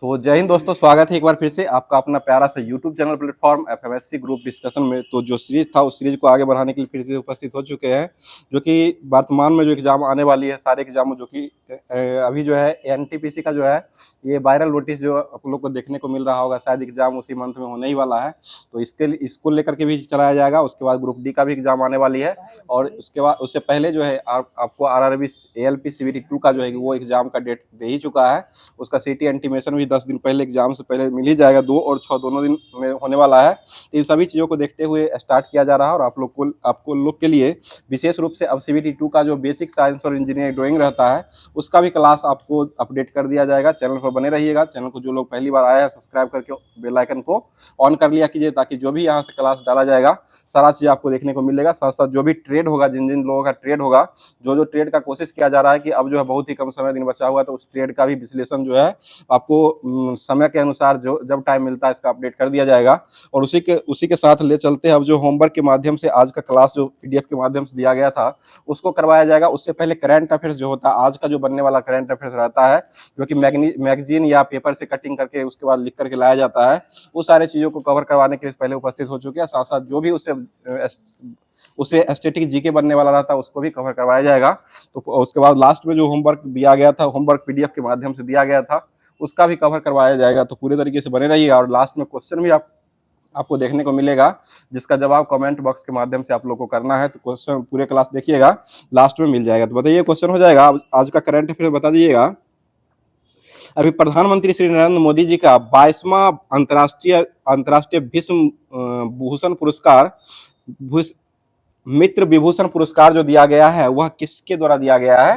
तो जय हिंद दोस्तों, स्वागत है एक बार फिर से आपका अपना प्यारा सा YouTube channel platform FMSC group discussion में। तो जो सीरीज था उस सीरीज को आगे बढ़ाने के लिए फिर से उपस्थित हो चुके हैं, जो कि वर्तमान में जो एग्जाम आने वाली है, सारे एग्जाम जो कि अभी जो है एनटीपीसी का जो है ये वायरल नोटिस जो आप लोग को देखने को मिल रहा होगा, शायद एग्जाम उसी मंथ में होने ही वाला है। तो इसको लेकर के भी चलाया जाएगा। उसके बाद ग्रुप डी का भी एग्जाम आने वाली है, और उसके बाद उससे पहले जो है आपको आरआरबी एएलपी सीबीटी 2 का जो है वो एग्जाम का डेट दे ही चुका है। उसका सिटी इंटीमेशन भी 10 दिन पहले एग्जाम से पहले मिल ही जाएगा। 2 और 6 दोनों दिन में होने वाला है। इन सभी चीज़ों को देखते हुए स्टार्ट किया जा रहा है, और आपको लोग के लिए विशेष रूप से अब सीबीटी 2 का जो बेसिक साइंस और इंजीनियरिंग ड्राइंग रहता है उसका भी क्लास आपको अपडेट कर दिया जाएगा। चैनल पर बने रहिएगा। चैनल को जो लोग पहली बार आए हैं सब्सक्राइब करके बेल आइकन को ऑन कर लिया कीजिए, ताकि जो भी यहाँ से क्लास डाला जाएगा सारा चीज़ आपको देखने को मिलेगा। साथ साथ जो भी ट्रेड होगा, जिन जिन लोगों का ट्रेड होगा, जो ट्रेड का कोशिश किया जा रहा है कि अब जो है बहुत ही कम समय दिन बचा हुआ है, तो उस ट्रेड का भी विश्लेषण जो है आपको समय के अनुसार जो जब टाइम मिलता है इसका अपडेट कर दिया जाएगा। और उसी के साथ ले चलते हैं अब जो होमवर्क के माध्यम से आज का क्लास जो पीडीएफ के माध्यम से दिया गया था उसको करवाया जाएगा। उससे पहले करंट अफेयर्स जो होता है, आज का जो बनने वाला करंट अफेयर्स रहता है, जो कि मैगजीन या पेपर से कटिंग करके उसके बाद लिख करके लाया जाता है, वो सारे चीजों को कवर करवाने के लिए पहले उपस्थित हो चुके हैं। साथ साथ जो भी उसे स्टैटिक जीके बनने वाला रहता है उसको भी कवर करवाया जाएगा। तो उसके बाद लास्ट में जो होमवर्क दिया गया था, होमवर्क पीडीएफ के माध्यम से दिया गया था, उसका भी कवर करवाया जाएगा। तो पूरे तरीके से बने रहिएगा। और लास्ट में क्वेश्चन भी आपको देखने को मिलेगा, जिसका जवाब कमेंट बॉक्स के माध्यम से आप लोग को करना है। तो क्वेश्चन पूरे क्लास देखिएगा, लास्ट में मिल जाएगा। तो बताइए क्वेश्चन हो जाएगा आज का करंट अफेयर बता दीजिएगा। अभी प्रधानमंत्री श्री नरेंद्र मोदी जी का 22वां अंतर्राष्ट्रीय भूषण पुरस्कार मित्र विभूषण पुरस्कार जो दिया गया है वह किसके द्वारा दिया गया है?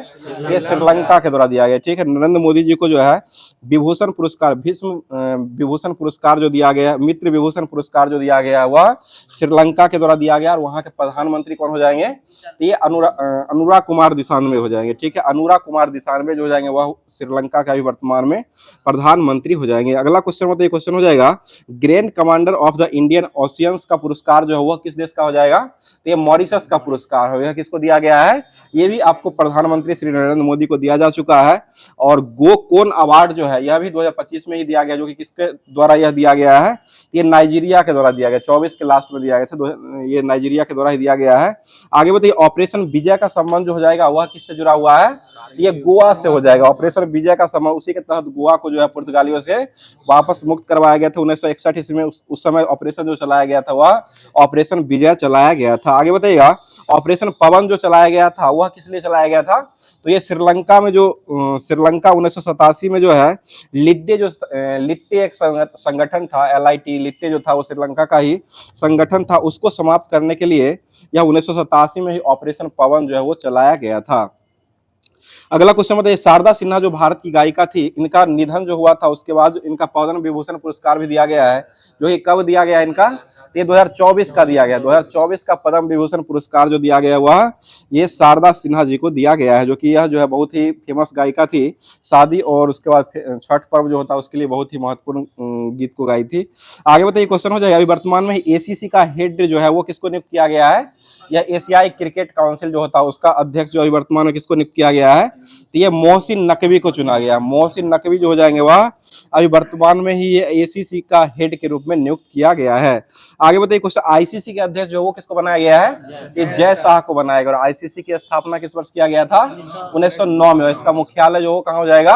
ये श्रीलंका के द्वारा दिया गया। ठीक है, नरेंद्र मोदी जी को जो है विभूषण पुरस्कार विभूषण पुरस्कार जो दिया गया, मित्र विभूषण पुरस्कार जो दिया गया वह श्रीलंका के द्वारा दिया गया। और वहां के प्रधानमंत्री कौन हो जाएंगे? तो ये अनुराग कुमार दिसानवे हो जाएंगे। ठीक है, अनुराग कुमार दिसानवे जो हो जाएंगे वह श्रीलंका का भी वर्तमान में प्रधानमंत्री हो जाएंगे। अगला क्वेश्चन बताइए, क्वेश्चन हो जाएगा grand commander of the Indian oceans का पुरस्कार जो है वह किस देश का हो जाएगा? तो ये मॉरिशस का पुरस्कार हो। यह किसको दिया गया है? ये भी आपको प्रधानमंत्री श्री नरेंद्र मोदी को दिया जा चुका है। और गो कोन अवार्ड जो है यह भी 2025 में ही दिया गया, जो कि किसके द्वारा यह दिया गया है? ये नाइजीरिया के द्वारा दिया गया। 24 के लास्ट में दिया गया था, ये नाइजीरिया के द्वारा ही दिया गया है। आगे बताइए, ऑपरेशन विजय का संबंध जो हो जाएगा वह किससे जुड़ा हुआ है? ये गोवा से हो जाएगा। ऑपरेशन विजय का संबंध उसी के तहत गोवा को जो है पुर्तगालियों से वापस मुक्त करवाया गया था 1961 ईस्वी में। उस समय ऑपरेशन जो चलाया गया था वह ऑपरेशन विजय चलाया गया था। आगे बताइएगा, ऑपरेशन पवन जो चलाया गया था वह किस लिए चलाया गया था? तो ये श्रीलंका में जो श्रीलंका 1987 में जो है लिट्टे एक संगठन था, LIT लिट्टे जो था वो श्रीलंका का ही संगठन था, उसको समाप्त करने के लिए यह 1987 में ही ऑपरेशन पवन जो है वो चलाया गया था। अगला क्वेश्चन बताइए, शारदा सिन्हा जो भारत की गायिका थी, इनका निधन जो हुआ था उसके बाद इनका पद्म विभूषण पुरस्कार भी दिया गया है, जो कि कब दिया गया इनका? ये 2024 का दिया गया। 2024 का पद्म विभूषण पुरस्कार जो दिया गया वह ये शारदा सिन्हा जी को दिया गया है, जो कि यह जो है बहुत ही फेमस गायिका थी। शादी और उसके बाद छठ पर्व जो होता है उसके लिए बहुत ही महत्वपूर्ण गीत को गाई थी। आगे बताइए, क्वेश्चन हो जाएगा अभी वर्तमान में ACC का हेड जो है वो किसको नियुक्त किया गया है? या एशियाई क्रिकेट काउंसिल जो होता है उसका अध्यक्ष जो अभी वर्तमान में किसको नियुक्त किया गया है? तो ये मोहसिन नकवी को चुना गया। मोहसिन नकवी जो हो जाएंगे वह अभी वर्तमान में ही ये ACC का हेड के रूप में नियुक्त किया गया है। आगे बताइए, क्वेश्चन ICC के अध्यक्ष जो वो किसको बनाया गया है? ये जय शाह को बनाया गया। और ICC की स्थापना किस वर्ष किया गया था? 1909 में। इसका मुख्यालय जो कहाँ हो जाएगा?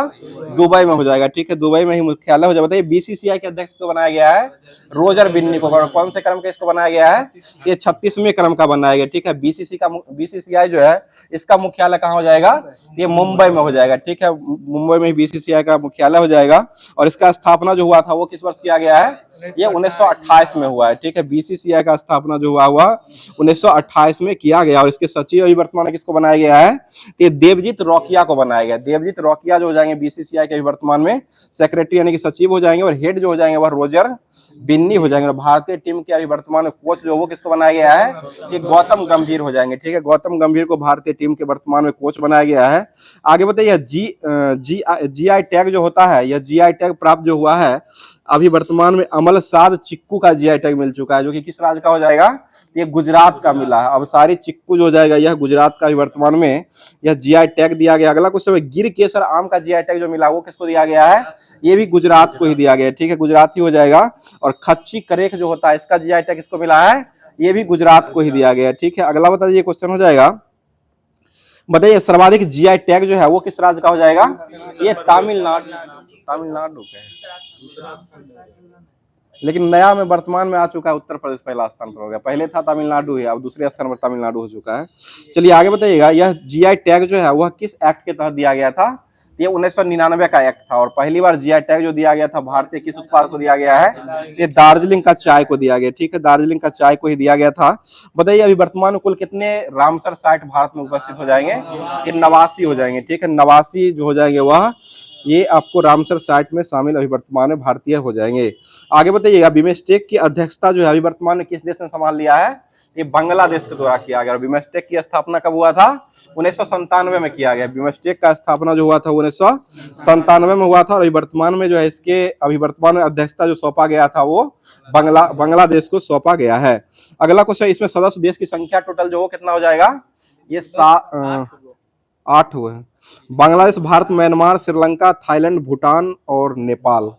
दुबई में हो जाएगा। ठीक है, दुबई में ही मुख्यालय हो जाएगा। बताइए BCCI के अध्यक्ष को बनाया गया है? रोजर बिन्नी को। कौन से क्रम का इसको बनाया गया है? ये 36वें क्रम का बनाया गया। ठीक है, BCCI जो है इसका मुख्यालय कहाँ हो जाएगा? ये मुंबई में हो जाएगा। ठीक है, मुंबई में BCCI का मुख्यालय हो जाएगा। और इसका स्थापना जो हुआ था वो किस वर्ष किया गया है? ये 1928 में हुआ है। ठीक है, BCCI का स्थापना जो हुआ 1928 में किया गया। और इसके सचिव अभी वर्तमान में किसको बनाया गया है? ये देवजीत रौकिया को बनाया गया। देवजीत रौकिया जो हो जाएंगे BCCI के वर्तमान में सेक्रेटरी यानी कि सचिव हो जाएंगे। और हेड जो हो जाएंगे वह रोजर बिन्नी हो जाएंगे। और भारतीय टीम के अभी वर्तमान में कोच जो वो किसको बनाया गया है? ये गौतम गंभीर हो जाएंगे। ठीक है, गौतम गंभीर को भारतीय टीम के वर्तमान में कोच बनाया गया है। आगे बताइए GI टैग जो होता है, यह GI टैग प्राप्त जो हुआ है अभी वर्तमान में अमलसाद चिक्कू का GI टैग मिल चुका है, जो कि किस राज्य का हो जाएगा, ये गुजरात का मिला है। अब सारी चिक्कू जो हो जाएगा यह गुजरात का ही वर्तमान में यह GI टैग दिया गया। अगला क्वेश्चन है, गिर केसर आम का GI टैग जो मिला वो किसको दिया गया है, ये भी गुजरात को ही दिया गया है, ठीक है, गुजरात ही हो जाएगा। और खच्ची करेख जो होता है इसका GI टैग किसको मिला है, ये भी गुजरात को ही दिया गया है, ठीक है। अगला बताइए क्वेश्चन हो जाएगा, बताइए सर्वाधिक GI टैग जो है वो किस राज्य का हो जाएगा, ये तमिलनाडु का है, लेकिन नया में वर्तमान में आ चुका है उत्तर प्रदेश पहला स्थान पर हो गया, पहले था तमिलनाडु है, अब दूसरे स्थान पर तमिलनाडु हो चुका है। चलिए आगे बताइएगा, यह GI टैग जो है वह किस एक्ट के तहत दिया गया था, ये 1999 का एक्ट था। और पहली बार GI टैग जो दिया गया था भारतीय किस उत्पाद को दिया गया है, ये दार्जिलिंग का चाय को दिया गया, ठीक है, दार्जिलिंग का चाय को ही दिया गया था। बताइए अभी वर्तमान में कुल कितने रामसर साइट भारत में उपस्थित हो जाएंगे, ये 89 हो जाएंगे, ठीक है, 89 जो हो जाएंगे वह ये आपको रामसर साइट में शामिल अभी वर्तमान में भारतीय हो जाएंगे। आगे बताइएगा, बिमस्टेक की अध्यक्षता जो है अभी वर्तमान में किस देश ने संभाल लिया है, ये बांग्लादेश के द्वारा किया गया। बिमस्टेक की स्थापना कब हुआ था, 1997 में किया गया। बिमस्टेक का स्थापना जो हुआ था 1997 में हुआ था, और अभी वर्तमान में जो है इसके अभी वर्तमान में अध्यक्षता जो सौंपा गया था वो बांग्लादेश को सौंपा गया है। अगला क्वेश्चन, इसमें सदस्य देश की संख्या टोटल जो कितना हो जाएगा, ये 8 हुए हैं। बांग्लादेश, भारत, म्यांमार, श्रीलंका, थाईलैंड, भूटान और नेपाल,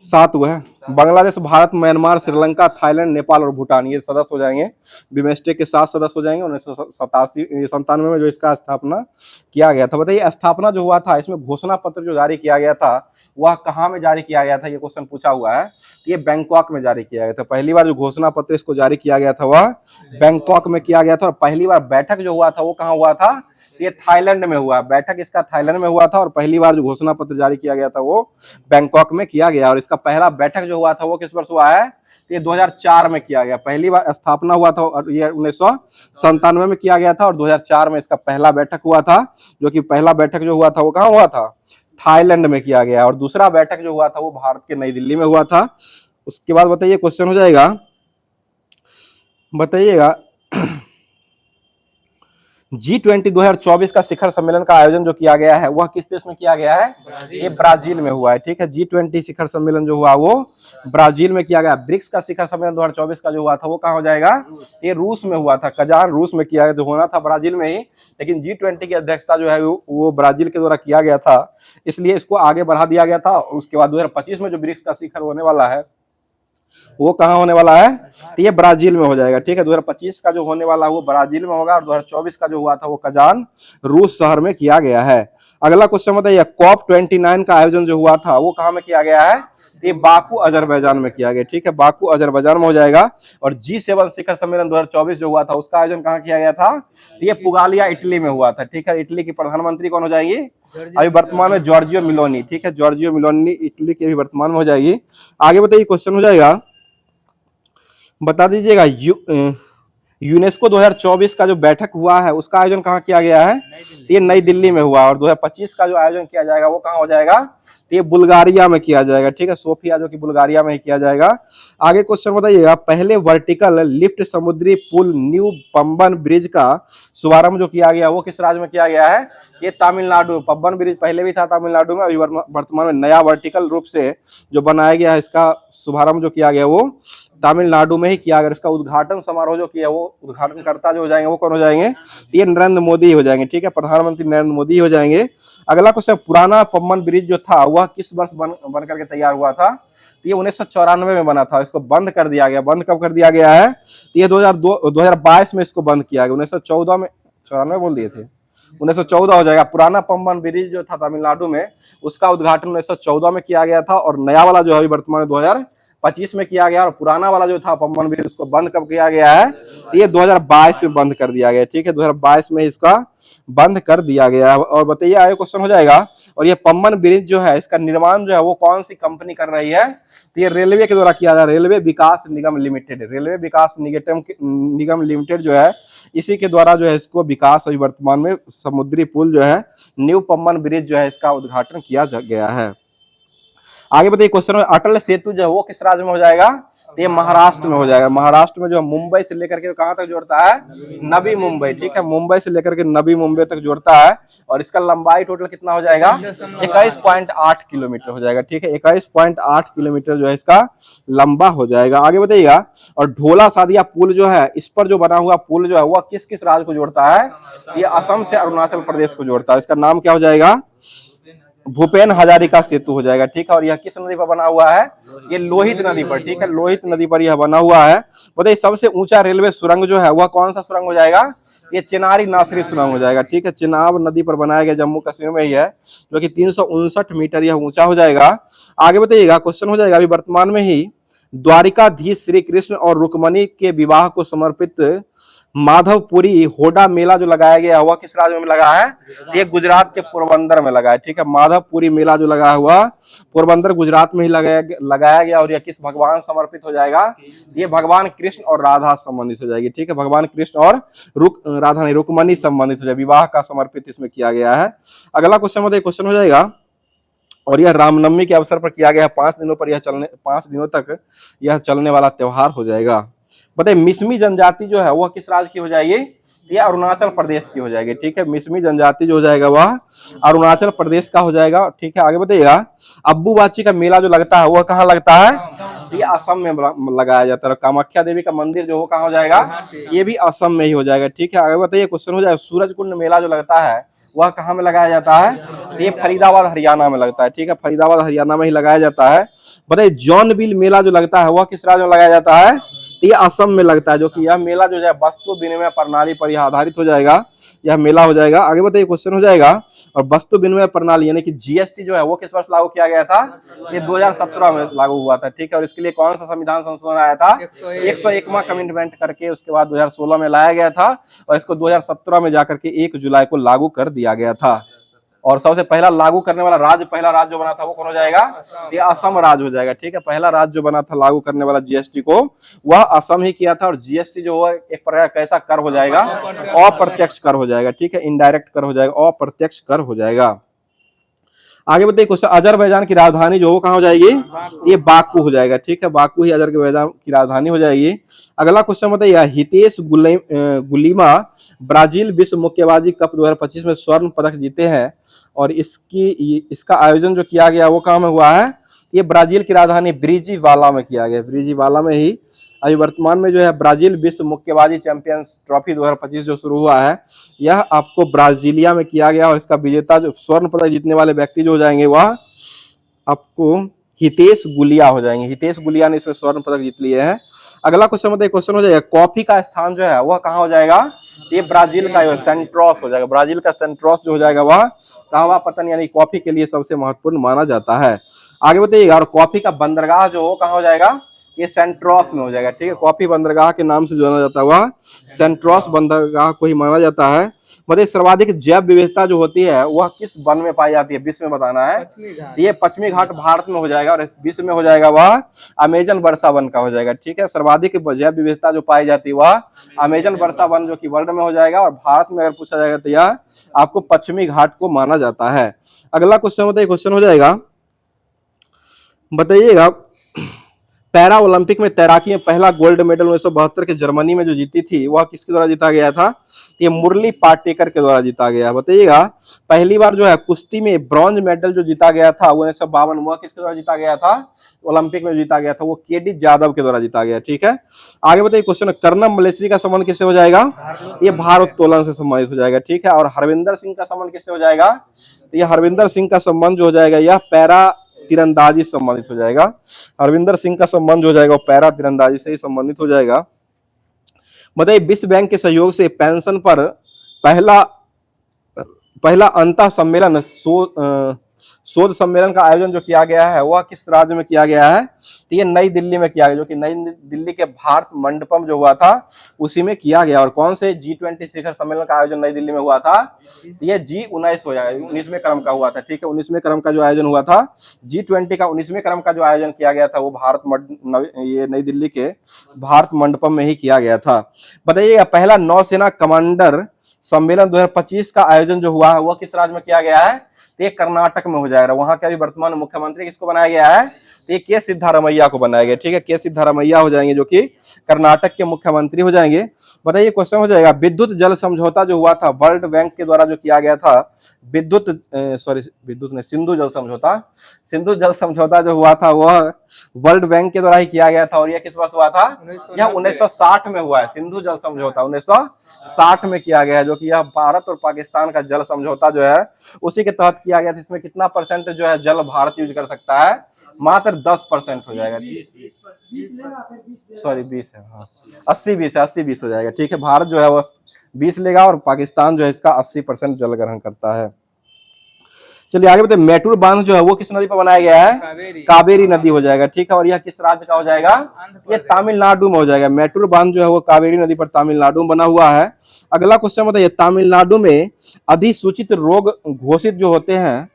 7 हुए हैं। बांग्लादेश, भारत, म्यांमार, श्रीलंका, थाईलैंड, नेपाल और भूटान ये सदस्य हो जाएंगे, बिमस्टेक के 7 सदस्य हो जाएंगे 1997 में जो इसका स्थापना किया गया था। बताइए स्थापना जो हुआ था इसमें घोषणा पत्र जो जारी किया गया था वह कहाँ में जारी किया गया था, ये क्वेश्चन पूछा हुआ है। ये बैंकॉक में जारी किया गया था, पहली बार जो घोषणा पत्र इसको जारी किया गया था वह बैंकॉक में किया गया था। और पहली बार बैठक जो हुआ था वो कहाँ हुआ था, ये थाईलैंड में हुआ, बैठक इसका थाईलैंड में हुआ था। और पहली बार जो घोषणा पत्र जारी किया गया था वो बैंकॉक में किया गया। और इसका पहला बैठक जो हुआ था वो किस वर्ष हुआ है, ये 2004 में किया गया। पहली बार स्थापना हुआ था ये 1997 में किया गया था, और 2004 में इसका पहला बैठक हुआ था, जो कि पहला बैठक जो हुआ था वो कहाँ हुआ था, थाईलैंड में किया गया। और दूसरा बैठक जो हुआ था वो भारत के नई दिल्ली में हुआ था। उसके बाद बताइए क्वेश्चन हो जाएगा, बताइएगा G20 2024 का शिखर सम्मेलन का आयोजन जो किया गया है वह किस देश में किया गया है, ये ब्राजील में हुआ है, ठीक है। G20 शिखर सम्मेलन जो हुआ वो ब्राजील में किया गया। ब्रिक्स का शिखर सम्मेलन 2024 का जो हुआ था वो कहाँ हो जाएगा, ये रूस में हुआ था, कजान रूस में किया गया, जो होना था ब्राजील में ही, लेकिन G20 की अध्यक्षता जो है वो ब्राजील के द्वारा किया गया था, इसलिए इसको आगे बढ़ा दिया गया था। उसके बाद 2025 में जो ब्रिक्स का शिखर होने वाला है वो कहाँ होने वाला है, तो ये ब्राजील में हो जाएगा, ठीक है। 2025 का जो होने वाला है वो ब्राजील में होगा, और 2024 का जो हुआ था वो कजान रूस शहर में किया गया है। अगला क्वेश्चन बताइए, COP29 का आयोजन जो हुआ था वो कहाँ में किया गया है, ये बाकू अजरबैजान में किया गया, ठीक है, बाकू अजरबैजान में हो जाएगा। और G7 शिखर सम्मेलन 2024 जो हुआ था उसका आयोजन कहाँ किया गया था, ये पुगालिया इटली में हुआ था, ठीक है। इटली की प्रधानमंत्री कौन हो जाएंगी, अभी वर्तमान में जॉर्जियो मिलोनी, ठीक है, जॉर्जियो मिलोनी इटली की अभी वर्तमान में हो जाएगी। आगे बताइए क्वेश्चन हो जाएगा, बता दीजिएगा यूनेस्को 2024 का जो बैठक हुआ है उसका आयोजन कहाँ किया गया है, ये नई दिल्ली में हुआ। और 2025 का जो आयोजन किया जाएगा वो कहाँ हो जाएगा, ये बुल्गारिया में किया जाएगा, ठीक है, सोफिया जो कि बुल्गारिया में ही किया जाएगा। आगे क्वेश्चन बताइएगा, पहले वर्टिकल लिफ्ट समुद्री पुल न्यू पंबन ब्रिज का शुभारंभ जो किया गया वो किस राज्य में किया गया है, ये तमिलनाडु में। पंबन ब्रिज पहले भी था तमिलनाडु में, अभी वर्तमान में नया वर्टिकल रूप से जो बनाया गया है इसका शुभारंभ जो किया गया वो तमिलनाडु में ही किया गया। इसका उद्घाटन समारोह जो किया वो उद्घाटनकर्ता जो हो जाएंगे वो कौन हो जाएंगे, ये नरेंद्र मोदी हो जाएंगे, ठीक है, प्रधानमंत्री नरेंद्र मोदी हो जाएंगे। अगला क्वेश्चन, पुराना पंबन ब्रिज जो था वह किस वर्ष बन करके तैयार हुआ था, ये 1994 में बना था, इसको बंद कर दिया गया। बंद कब कर दिया गया है, ये 2022 में इसको बंद किया गया। 1914 में, 94 बोल दिए थे, 1914 हो जाएगा। पुराना पंबन ब्रिज जो था तमिलनाडु में उसका उद्घाटन 1914 में किया गया था, और नया वाला जो है वर्तमान 2025 में किया गया। और पुराना वाला जो था पंबन ब्रिज उसको बंद कब किया गया है, ये 2022 में बंद कर दिया गया, ठीक है, 2022 में इसका बंद कर दिया गया। और बताइए आगे क्वेश्चन हो जाएगा, और ये पंबन ब्रिज जो है इसका निर्माण जो है वो कौन सी कंपनी कर रही है, तो ये रेलवे के द्वारा किया जा रहा है, रेलवे विकास निगम लिमिटेड, रेलवे विकास निगम लिमिटेड जो है इसी के द्वारा जो है इसको विकास अभी वर्तमान में समुद्री पुल जो है न्यू पंबन ब्रिज जो है इसका उद्घाटन किया गया है। आगे बताइए क्वेश्चन, अटल सेतु जो है वो किस राज्य में हो जाएगा? तो ये महाराष्ट्र में हो जाएगा। महाराष्ट्र में जो मुंबई से लेकर के कहां तक जोड़ता है? नवी मुंबई, ठीक है, मुंबई से लेकर के नवी मुंबई तक जोड़ता है। और इसका लंबाई टोटल कितना हो जाएगा? 21.8 किलोमीटर हो जाएगा, ठीक है, 21.8 किलोमीटर जो है इसका लंबा हो जाएगा। आगे बताइएगा, और ढोला सादिया पुल जो है, इस पर जो बना हुआ पुल जो है वह किस किस राज्य को जोड़ता है? ये असम से अरुणाचल प्रदेश को जोड़ता है। इसका नाम क्या हो जाएगा? भूपेन हजारिका सेतु हो जाएगा, ठीक है। और यह किस नदी पर बना हुआ है? ये लोहित नदी पर, ठीक है, लोहित नदी पर यह बना हुआ है। बताइए सबसे ऊंचा रेलवे सुरंग जो है वह कौन सा सुरंग हो जाएगा? ये चिनारी नासरी सुरंग हो जाएगा, ठीक है, चिनाब नदी पर बनाया गया, जम्मू कश्मीर में ही है, जो कि 359 मीटर यह ऊंचा हो जाएगा। आगे बताइएगा, क्वेश्चन हो जाएगा, अभी वर्तमान में ही द्वारिकाधीश श्री कृष्ण और रुक्मणी के विवाह को समर्पित माधवपुरी होडा मेला जो लगाया गया हुआ किस राज्य में लगा है? ये गुजरात के पोरबंदर में लगा है, ठीक है, माधवपुरी मेला जो लगा हुआ पोरबंदर गुजरात में ही लगाया गया। और यह किस भगवान समर्पित हो जाएगा? ये भगवान कृष्ण और राधा संबंधित हो जाएगी, ठीक है, भगवान कृष्ण और राधा नहीं, रुक्मणी संबंधित हो जाएगी, विवाह का समर्पित इसमें किया गया है। अगला क्वेश्चन बताइए, क्वेश्चन हो जाएगा, और यह रामनवमी के अवसर पर किया गया है, 5 दिनों पर यह 5 दिनों तक यह चलने वाला त्योहार हो जाएगा। बताइए मिसमी जनजाति जो है वह किस राज्य की हो जाएगी? ये अरुणाचल प्रदेश की हो जाएगी, ठीक है, मिसमी जनजाति जो हो जाएगा वह अरुणाचल प्रदेश का हो जाएगा, ठीक है। आगे बताइएगा, अब्बूबाची का मेला जो लगता है वह कहाँ लगता है? ये असम में लगाया जाता है। कामाख्या देवी का मंदिर जो हो कहाँ हो जाएगा? ये भी असम में ही हो जाएगा, ठीक है। आगे बताइए क्वेश्चन हो जाएगा, सूरज कुंड मेला जो लगता है वह कहाँ में लगाया जाता है? ये फरीदाबाद हरियाणा में लगता है, ठीक है, फरीदाबाद हरियाणा में ही लगाया जाता है। बताइए जॉनबिल मेला जो लगता है वह किस राज्य में लगाया जाता है? ये असम में लगता है, जो कि यह मेला जो है वस्तु विनिमय प्रणाली पर यह आधारित हो जाएगा, यह मेला हो जाएगा। आगे बताइए क्वेश्चन हो जाएगा, और वस्तु विनिमय प्रणाली यानी कि जीएसटी जो है वो किस वर्ष लागू किया गया था? ये 2017 में लागू हुआ था, ठीक है। और इसके लिए कौन सा संविधान संशोधन आया था? 101वां कमेंटमेंट करके उसके बाद 2016 में लाया गया था, और इसको 2017 में जाकर के 1 जुलाई को लागू कर दिया गया था। और सबसे पहला लागू करने वाला राज्य, पहला राज्य जो बना था वो कौन हो जाएगा? ये असम राज्य हो जाएगा, ठीक है, पहला राज्य जो बना था लागू करने वाला जीएसटी को वह असम ही किया था। और जीएसटी जो है एक प्रकार कैसा कर हो जाएगा? अप्रत्यक्ष कर हो जाएगा, ठीक है, इनडायरेक्ट कर हो जाएगा, अप्रत्यक्ष कर हो जाएगा। आगे बताइए क्वेश्चन, अजरबैजान की राजधानी जो कहाँ हो जाएगी? ये बाकू हो जाएगा, ठीक है, बाकू ही अजरबैजान की राजधानी हो जाएगी। अगला क्वेश्चन बताइए, हितेश गुलीमा ब्राजील विश्व मुक्केबाजी कप 2025 में स्वर्ण पदक जीते हैं, और इसका आयोजन जो किया गया वो कहाँ में हुआ है? ये ब्राजील की राजधानी ब्रिजिवाला में किया गया, ब्रिजिवाला में ही। अभी वर्तमान में जो है ब्राजील विश्व मुक्केबाजी चैंपियंस ट्रॉफी 2025 जो शुरू हुआ है यह आपको ब्राजीलिया में किया गया, और इसका विजेता जो स्वर्ण पदक जीतने वाले व्यक्ति जो हो जाएंगे वह आपको हितेश गुलिया हो जाएंगे। हितेश गुलिया ने इसमें स्वर्ण पदक जीत लिए हैं। अगला क्वेश्चन बताइए, क्वेश्चन हो जाएगा, कॉफी का स्थान जो है वह कहाँ हो जाएगा? ये ब्राजील का सेंट्रोस हो जाएगा, ब्राजील का सेंट्रोस जो हो जाएगा वह कहवा पतन यानी कॉफी के लिए सबसे महत्वपूर्ण माना जाता है। आगे बताइएगा, और कॉफी का बंदरगाह जो हो कहाँ हो जाएगा? ये सेंट्रोस में हो जाएगा, ठीक है, कॉफी बंदरगाह के नाम से जाना जाता है वह सेंट्रोस बंदरगाह को ही माना जाता है। मतलब सर्वाधिक जैव विविधता जो होती है वह किस वन में पाई जाती है? विश्व में बताना है। ये पश्चिमी घाट भारत में हो जाएगा, और विश्व में हो जाएगा वह अमेजन वर्षा वन का हो जाएगा, ठीक है। सर्वाधिक जैव विविधता जो पाई जाती है वह अमेजन वर्षा वन जो कि वर्ल्ड में हो जाएगा, और भारत में अगर पूछा जाएगा तो यह आपको पश्चिमी घाट को माना जाता है। अगला क्वेश्चन बताइए, क्वेश्चन हो जाएगा, बताइएगा पैरा ओलंपिक में तैराकी में पहला गोल्ड मेडल 1972 के जर्मनी में जो जीती थी वह किसके द्वारा जीता गया था? ये मुरली पाटेकर के द्वारा जीता गया। बताइएगा पहली बार जो है कुश्ती में ब्रॉन्ज मेडल जो जीता गया था वो 1952 वह किसके द्वारा जीता गया था? ओलंपिक में जीता गया था, वो केडी यादव के द्वारा जीता गया, ठीक है। आगे बताइए क्वेश्चन, कर्णम मलेश्वरी का संबंध किससे हो जाएगा? ये भारोत्तोलन से संबंधित हो जाएगा, ठीक है। और हरविंदर सिंह का संबंध किससे हो जाएगा? तो ये हरविंदर सिंह का संबंध जो हो जाएगा यह पैरा तीरंदाजी से संबंधित हो जाएगा। हरविंदर सिंह का संबंध जो हो जाएगा वो पैरा तीरंदाजी से ही संबंधित हो जाएगा। बताइए विश्व बैंक के सहयोग से पेंशन पर पहला अंतः सम्मेलन शोध सम्मेलन का आयोजन जो किया गया है वह किस राज्य में किया गया है? तो ये नई दिल्ली में किया गया, जो कि नई दिल्ली के भारत मंडपम जो हुआ था उसी में किया गया। और कौन से G20 शिखर सम्मेलन का आयोजन नई दिल्ली में हुआ था? ये G19 हो जाएगा, 19वें क्रम का हुआ था, ठीक है। 19वें क्रम का जो आयोजन हुआ था G20 का 19वें क्रम का जो आयोजन किया गया था वो ये नई दिल्ली के भारत मंडपम में ही किया गया था। बताइएगा पहला नौसेना कमांडर सम्मेलन 2025 का आयोजन जो हुआ है वह किस राज्य में किया गया है? ये कर्नाटक में हो जाएगा। वहां का भी वर्तमान मुख्यमंत्री किसको बनाया गया है? तो ये के सिद्धारमैया को बनाया गया, ठीक है, के सिद्धारमैया हो जाएंगे जो कि कर्नाटक के मुख्यमंत्री हो जाएंगे। बताइए क्वेश्चन हो जाएगा, विद्युत जल समझौता जो हुआ था वर्ल्ड बैंक के द्वारा जो किया गया था, सिंधु जल समझौता, सिंधु जल समझौता जो हुआ था वह वर्ल्ड बैंक के द्वारा ही किया गया था। और यह किस वर्ष हुआ था? यह 1960 में हुआ है। सिंधु जल समझौता 1960 में किया गया है, जो कि यह भारत और पाकिस्तान का जल समझौता जो है उसी के तहत किया गया था। इसमें कितना परसेंट जो है जल भारत यूज कर सकता है? मात्र 10% हो जाएगा। 20 है, हाँ 80-20 है, 80-20 हो जाएगा, ठीक है। भारत जो है वह 20 लेगा और पाकिस्तान जो है इसका 80% जल ग्रहण करता है। चलिए आगे बताइए, मैटूर बांध जो है वो किस नदी पर बनाया गया है? कावेरी नदी हो जाएगा, ठीक है। और यह किस राज्य का हो जाएगा? ये तमिलनाडु में हो जाएगा। मैटूर बांध जो है वो कावेरी नदी पर तमिलनाडु में बना हुआ है। अगला क्वेश्चन बताइए, तमिलनाडु में अधिसूचित रोग घोषित जो होते हैं,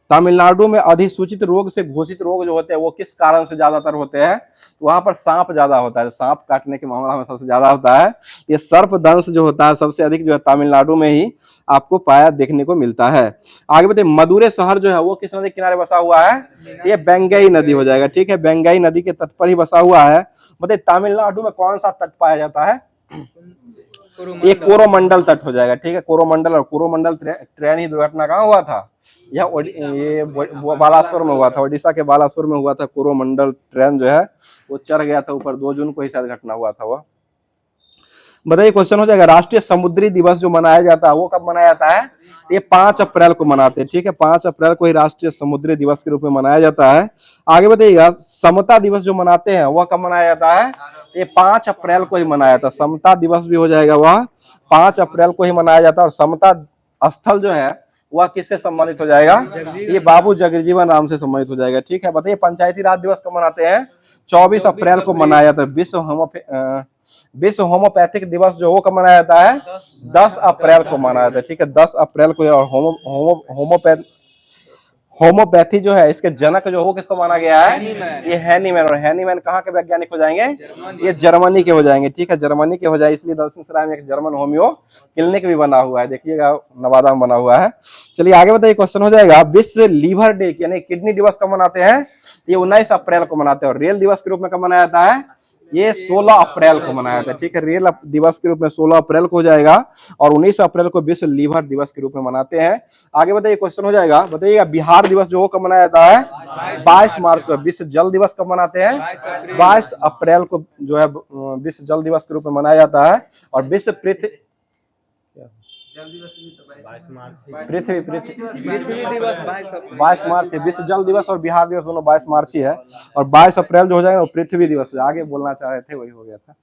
तमिलनाडु में अधिसूचित रोग से घोषित रोग जो होते हैं वो किस कारण से ज्यादातर होते हैं? वहां पर सांप ज्यादा होता है, सांप काटने के मामला में सबसे ज्यादा होता है। ये सर्पदंश जो होता है सबसे अधिक जो है तमिलनाडु में ही आपको पाया देखने को मिलता है। आगे बताइए, मदुरै शहर जो है वो किस नदी के किनारे बसा हुआ है? ये बेंगई नदी हो जाएगा, ठीक है, बेंगई नदी के तट पर ही बसा हुआ है। बताइए तमिलनाडु में कौन सा तट पाया जाता है? ये कोरोमंडल तट हो जाएगा, ठीक है, कोरोमंडल। और कोरोमंडल ट्रेन ही दुर्घटना कहाँ हुआ था? ये बालासुर में हुआ था, ओडिशा के बालासुर में हुआ था। कोरोमंडल ट्रेन जो है वो चढ़ गया था ऊपर, 2 जून को ही शायद घटना हुआ था वह। बताइए क्वेश्चन हो जाएगा, राष्ट्रीय समुद्री दिवस जो मनाया जाता है वो कब मनाया जाता है? ये 5 अप्रैल को मनाते हैं, ठीक है, 5 अप्रैल को ही राष्ट्रीय समुद्री दिवस के रूप में मनाया जाता है। आगे बताइएगा, समता दिवस जो मनाते हैं वह कब मनाया जाता है? ये 5 अप्रैल को ही मनाया जाता है। समता दिवस भी हो जाएगा, वह 5 अप्रैल को ही मनाया जाता है। और समता स्थल जो है वह किससे संबंधित हो जाएगा? ये बाबू जगजीवन राम से संबंधित हो जाएगा, ठीक है। बताइए पंचायती राज दिवस कब मनाते हैं? 24 अप्रैल को मनाया जाता है। विश्व होम्योपैथिक दिवस जो वो कब मनाया जाता है? 10 अप्रैल को मनाया जाता है, ठीक है, 10 अप्रैल को। और होम्योपैथी जो है इसके जनक जो वो किसको माना गया है? ये हैनीमैन। और हैनीमैन कहाँ के वैज्ञानिक हो जाएंगे? ये जर्मनी के हो जाएंगे, ठीक है, जर्मनी के हो जाए। इसलिए दलसिंहसराय में एक जर्मन होम्यो क्लिनिक भी बना हुआ है, देखिएगा नवादा में बना हुआ है। चलिए आगे बताइए, क्वेश्चन हो जाएगा, विश्व लीवर डे यानी किडनी दिवस कब मनाते हैं? ये 19 अप्रैल को मनाते हैं। और रेल दिवस के रूप में कब मनाया जाता है? ये 16 अप्रैल को मनाया जाता है, ठीक है, रेल दिवस के रूप में 16 अप्रैल को हो जाएगा। और 19 अप्रैल को विश्व लीवर दिवस के रूप में मनाते हैं। आगे बताइए, क्वेश्चन हो जाएगा, बताइएगा बिहार दिवस जो कब मनाया जाता है? 22 मार्च को। विश्व जल दिवस कब मनाते हैं? 22 अप्रैल को जो है विश्व जल दिवस के रूप में मनाया जाता है। और विश्व पृथ्वी दिवस 22 मार्च है। विश्व जल दिवस और बिहार दिवस दोनों 22 मार्च ही है। और 22 अप्रैल जो हो जाएगा वो पृथ्वी दिवस। आगे बोलना चाह रहे थे वही हो गया था।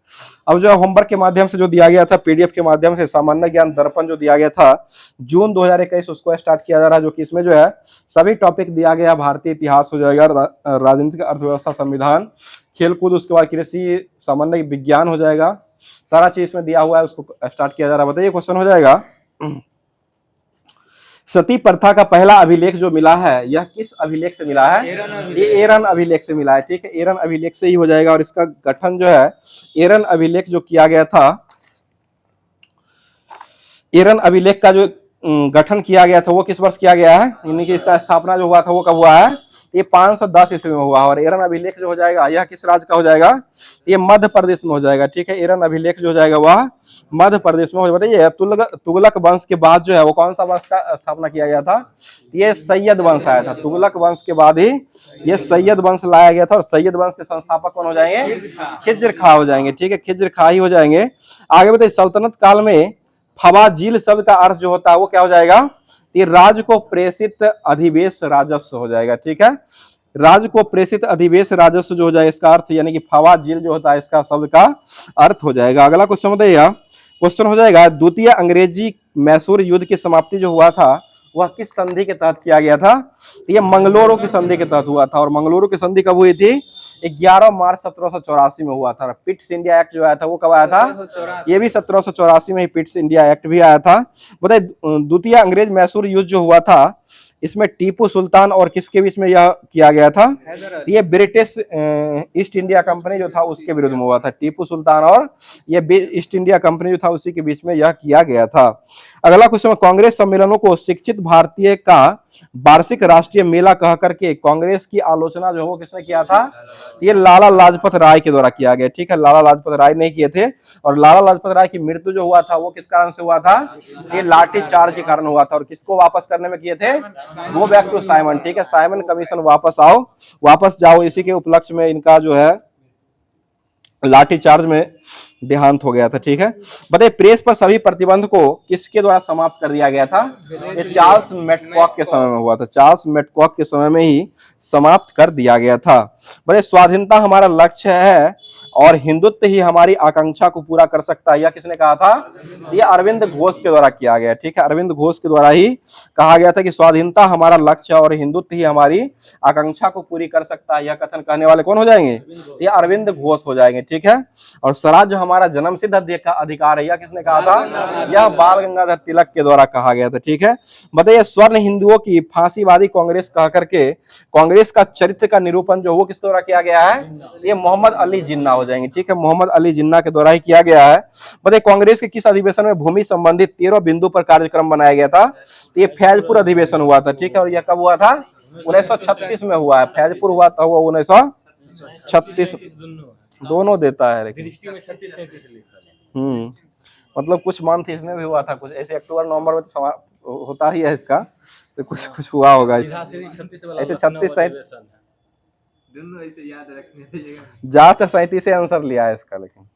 अब जो होमवर्क के माध्यम से जो दिया गया था पीडीएफ के माध्यम से, सामान्य ज्ञान दर्पण जो दिया गया था जून 2021 उसको स्टार्ट किया जा रहा है, जो कि इसमें जो है सभी टॉपिक दिया गया। भारतीय इतिहास हो जाएगा, राजनीतिक, अर्थव्यवस्था, संविधान, खेलकूद, उसके बाद कृषि, सामान्य विज्ञान हो जाएगा, सारा चीज इसमें दिया हुआ है, उसको स्टार्ट किया जा रहा है। बताइए क्वेश्चन हो जाएगा, सती प्रथा का पहला अभिलेख जो मिला है यह किस अभिलेख से मिला है? ये एरन अभिलेख से मिला है, ठीक है, एरन अभिलेख से ही हो जाएगा। और इसका गठन जो है एरन अभिलेख जो किया गया था, एरन अभिलेख का जो गठन किया गया था वो किस वर्ष किया गया है? यानी कि इसका स्थापना जो हुआ था वो कब हुआ है? ये 510 ईस्वी में हुआ। और एरन अभिलेख जो हो जाएगा यह किस राज्य का हो जाएगा? ये मध्य प्रदेश में हो जाएगा, ठीक है, एरन अभिलेख जो हो जाएगा वह मध्य प्रदेश में हो। बताइए तुगलक वंश के बाद जो है वो कौन सा वंश का स्थापना किया गया था? ये सैयद वंश आया था। तुगलक वंश के बाद ही ये सैयद वंश लाया गया था। और सैयद वंश के संस्थापक कौन हो जाएंगे? खिज्र खां हो जाएंगे, ठीक है, खिज्र खां ही हो जाएंगे। आगे बताइए, सल्तनत काल में फवाजील शब्द का अर्थ जो होता है वो क्या हो जाएगा? ये राज्य को प्रेषित अधिवेश राजस्व हो जाएगा, ठीक है, राज्य को प्रेषित अधिवेश राजस्व जो हो जाएगा इसका अर्थ, यानी कि फवाजील जो होता है इसका शब्द का अर्थ हो जाएगा। अगला क्वेश्चन बताइएगा, क्वेश्चन हो जाएगा, द्वितीय अंग्रेजी मैसूर युद्ध की समाप्ति जो हुआ था वह किस संधि के तहत किया गया था? ये मंगलोरो की संधि के तहत हुआ था। और मंगलोरो की संधि कब हुई थी? 11 मार्च 1784 में हुआ था। पिट्स इंडिया एक्ट जो आया था वो कब आया था? ये भी 1784 में ही पिट्स इंडिया एक्ट भी आया था। बताइए द्वितीय अंग्रेज मैसूर युद्ध जो हुआ था इसमें टीपू सुल्तान और किसके बीच में यह किया गया था? ये ब्रिटिश ईस्ट इंडिया कंपनी जो था उसके विरुद्ध में हुआ था। टीपू सुल्तान और ये ईस्ट इंडिया कंपनी जो था उसी के बीच में यह किया गया था। अगला क्वेश्चन, कांग्रेस सम्मेलनों को शिक्षित भारतीय का वार्षिक राष्ट्रीय मेला कह करके कांग्रेस की आलोचना जो है वो किसने किया था? ये लाला लाजपत राय के द्वारा किया गया, ठीक है। लाला लाजपत राय ने किए थे, और लाला लाजपत राय की मृत्यु जो हुआ था वो किस कारण से हुआ था? ये लाठी चार्ज के कारण हुआ था। और किसको वापस करने में किए थे? गो बैक टू साइमन, ठीक है। साइमन कमीशन वापस आओ, वापस जाओ, इसी के उपलक्ष्य में इनका जो है लाठीचार्ज में देहांत हो गया था, ठीक है। बताइए प्रेस पर सभी प्रतिबंध को किसके द्वारा समाप्त कर दिया गया था? ये चार्ल्स मैककॉक के समय में हुआ था, चार्ल्स मैककॉक के समय में ही समाप्त कर दिया गया था। बताइए स्वाधीनता हमारा लक्ष्य है और हिंदुत्व ही हमारी आकांक्षा को पूरा कर सकता है, यह किसने कहा था? ये अरविंद घोष के द्वारा किया गया, ठीक है। अरविंद घोष के द्वारा ही कहा गया था कि स्वाधीनता हमारा लक्ष्य है और हिंदुत्व ही हमारी आकांक्षा को पूरी कर सकता है। यह कथन कहने वाले कौन हो जाएंगे? ये अरविंद घोष हो जाएंगे, ठीक है। और स्वराज हमारा जन्म सिद्ध अधिकार है, यह किसने कहा था? यह बाल गंगाधर तिलक के द्वारा कहा गया था, ठीक है। बताइए स्वर्ण हिंदुओं की फांसीवादी कांग्रेस कह करके कांग्रेस का चरित्र का निरूपण जो वो किस द्वारा किया गया है? ये मोहम्मद अली जिन्ना हो जाएंगे, ठीक है। मोहम्मद अली जिन्ना के द्वारा ही किया गया है। बताइए कांग्रेस के किस अधिवेशन में भूमि संबंधित 13 बिंदु पर कार्यक्रम बनाया गया था? ये फैजपुर अधिवेशन हुआ था, ठीक है। और यह कब हुआ था? 1936 में हुआ है। फैजपुर हुआ था वो 1936, दोनों देता है लेकिन मतलब कुछ मंथ इसमें भी हुआ था, कुछ ऐसे अक्टूबर नवंबर में तो होता ही है इसका, तो कुछ कुछ हुआ होगा ऐसे 36 ज्यादातर 37 से आंसर लिया है इसका। लेकिन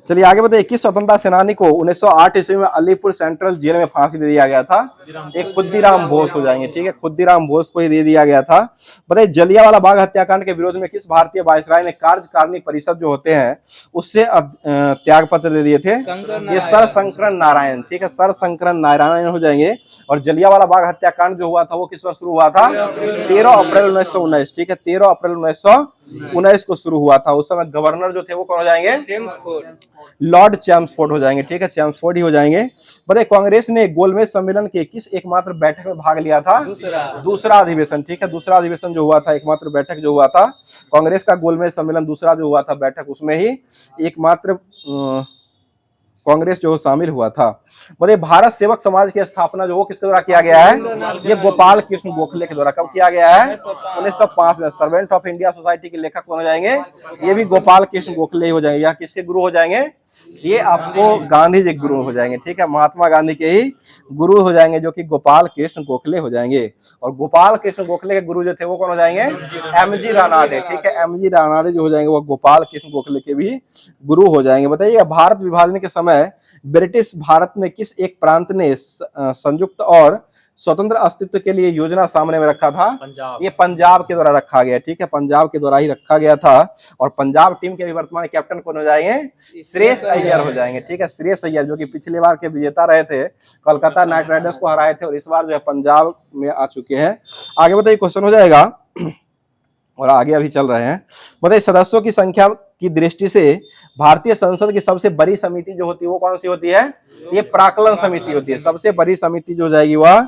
चलिए आगे बताइए किस स्वतंत्रता सेनानी को 1908 ईस्वी में अलीपुर सेंट्रल जेल में फांसी दे दिया गया था? एक खुद्दीराम बोस हो जाएंगे, ठीक है। खुद्दीराम बोस को ही दे दिया गया था। बताइए जलियांवाला बाग हत्याकांड के विरोध में किस भारतीय वायसराय ने कार्यकारिणी परिषद जो होते हैं उससे त्याग पत्र दे दिए थे? ये सर शंकरन नारायण, ठीक है। सर शंकरन नारायण हो जाएंगे। और जलियांवाला बाग हत्याकांड जो हुआ था वो किस बार शुरू हुआ था? 13 अप्रैल 1919, ठीक है। 13 अप्रैल 1919 को शुरू हुआ था। उस समय गवर्नर जो थे वो कौन हो जाएंगे? लॉर्ड चैम्सफोर्ड हो जाएंगे, ठीक है। चैम्सफोर्ड ही हो जाएंगे। बताइए कांग्रेस ने गोलमेज सम्मेलन के किस एकमात्र बैठक में भाग लिया था? दूसरा अधिवेशन, ठीक है। दूसरा अधिवेशन जो हुआ था, एकमात्र बैठक जो हुआ था कांग्रेस का गोलमेज सम्मेलन दूसरा जो हुआ था बैठक, उसमें ही एकमात्र कांग्रेस जो शामिल हुआ था। बोले भारत सेवक समाज की स्थापना जो वो किसके द्वारा किया गया है? ये गोपाल कृष्ण गोखले के द्वारा। कब किया गया है? 1905 में। सर्वेंट ऑफ इंडिया सोसाइटी के लेखक कौन हो जाएंगे? ये भी गोपाल कृष्ण गोखले ही हो जाएंगे। यह किसके गुरु हो जाएंगे? ये आपको गांधी जी गुरु हो जाएंगे, ठीक है। महात्मा गांधी के ही गुरु हो जाएंगे जो कि गोपाल कृष्ण गोखले हो जाएंगे। और गोपाल कृष्ण गोखले के गुरु जो थे वो कौन हो जाएंगे? एमजी रानाडे, ठीक है। एमजी रानाडे जो हो जाएंगे वो गोपाल कृष्ण गोखले के भी गुरु हो जाएंगे। बताइए भारत विभाजन के समय ब्रिटिश भारत में किस एक प्रांत ने संयुक्त और स्वतंत्र अस्तित्व के लिए योजना सामने में रखा था? ये पंजाब के द्वारा रखा गया, ठीक है। पंजाब के द्वारा ही रखा गया था। और पंजाब टीम के वर्तमान कैप्टन कौन हो जाएंगे? श्रेयस अय्यर हो जाएंगे, ठीक है। श्रेयस अय्यर जो कि पिछले बार के विजेता रहे थे, कोलकाता नाइट राइडर्स को हराए थे और इस बार जो है पंजाब में आ चुके हैं। आगे बताइए क्वेश्चन हो जाएगा और आगे अभी चल रहे हैं। बताइए सदस्यों की संख्या की दृष्टि से भारतीय संसद की सबसे बड़ी समिति जो होती है वो कौन सी होती है? ये प्राक्कलन समिति होती है। सबसे बड़ी समिति जो हो जाएगी वह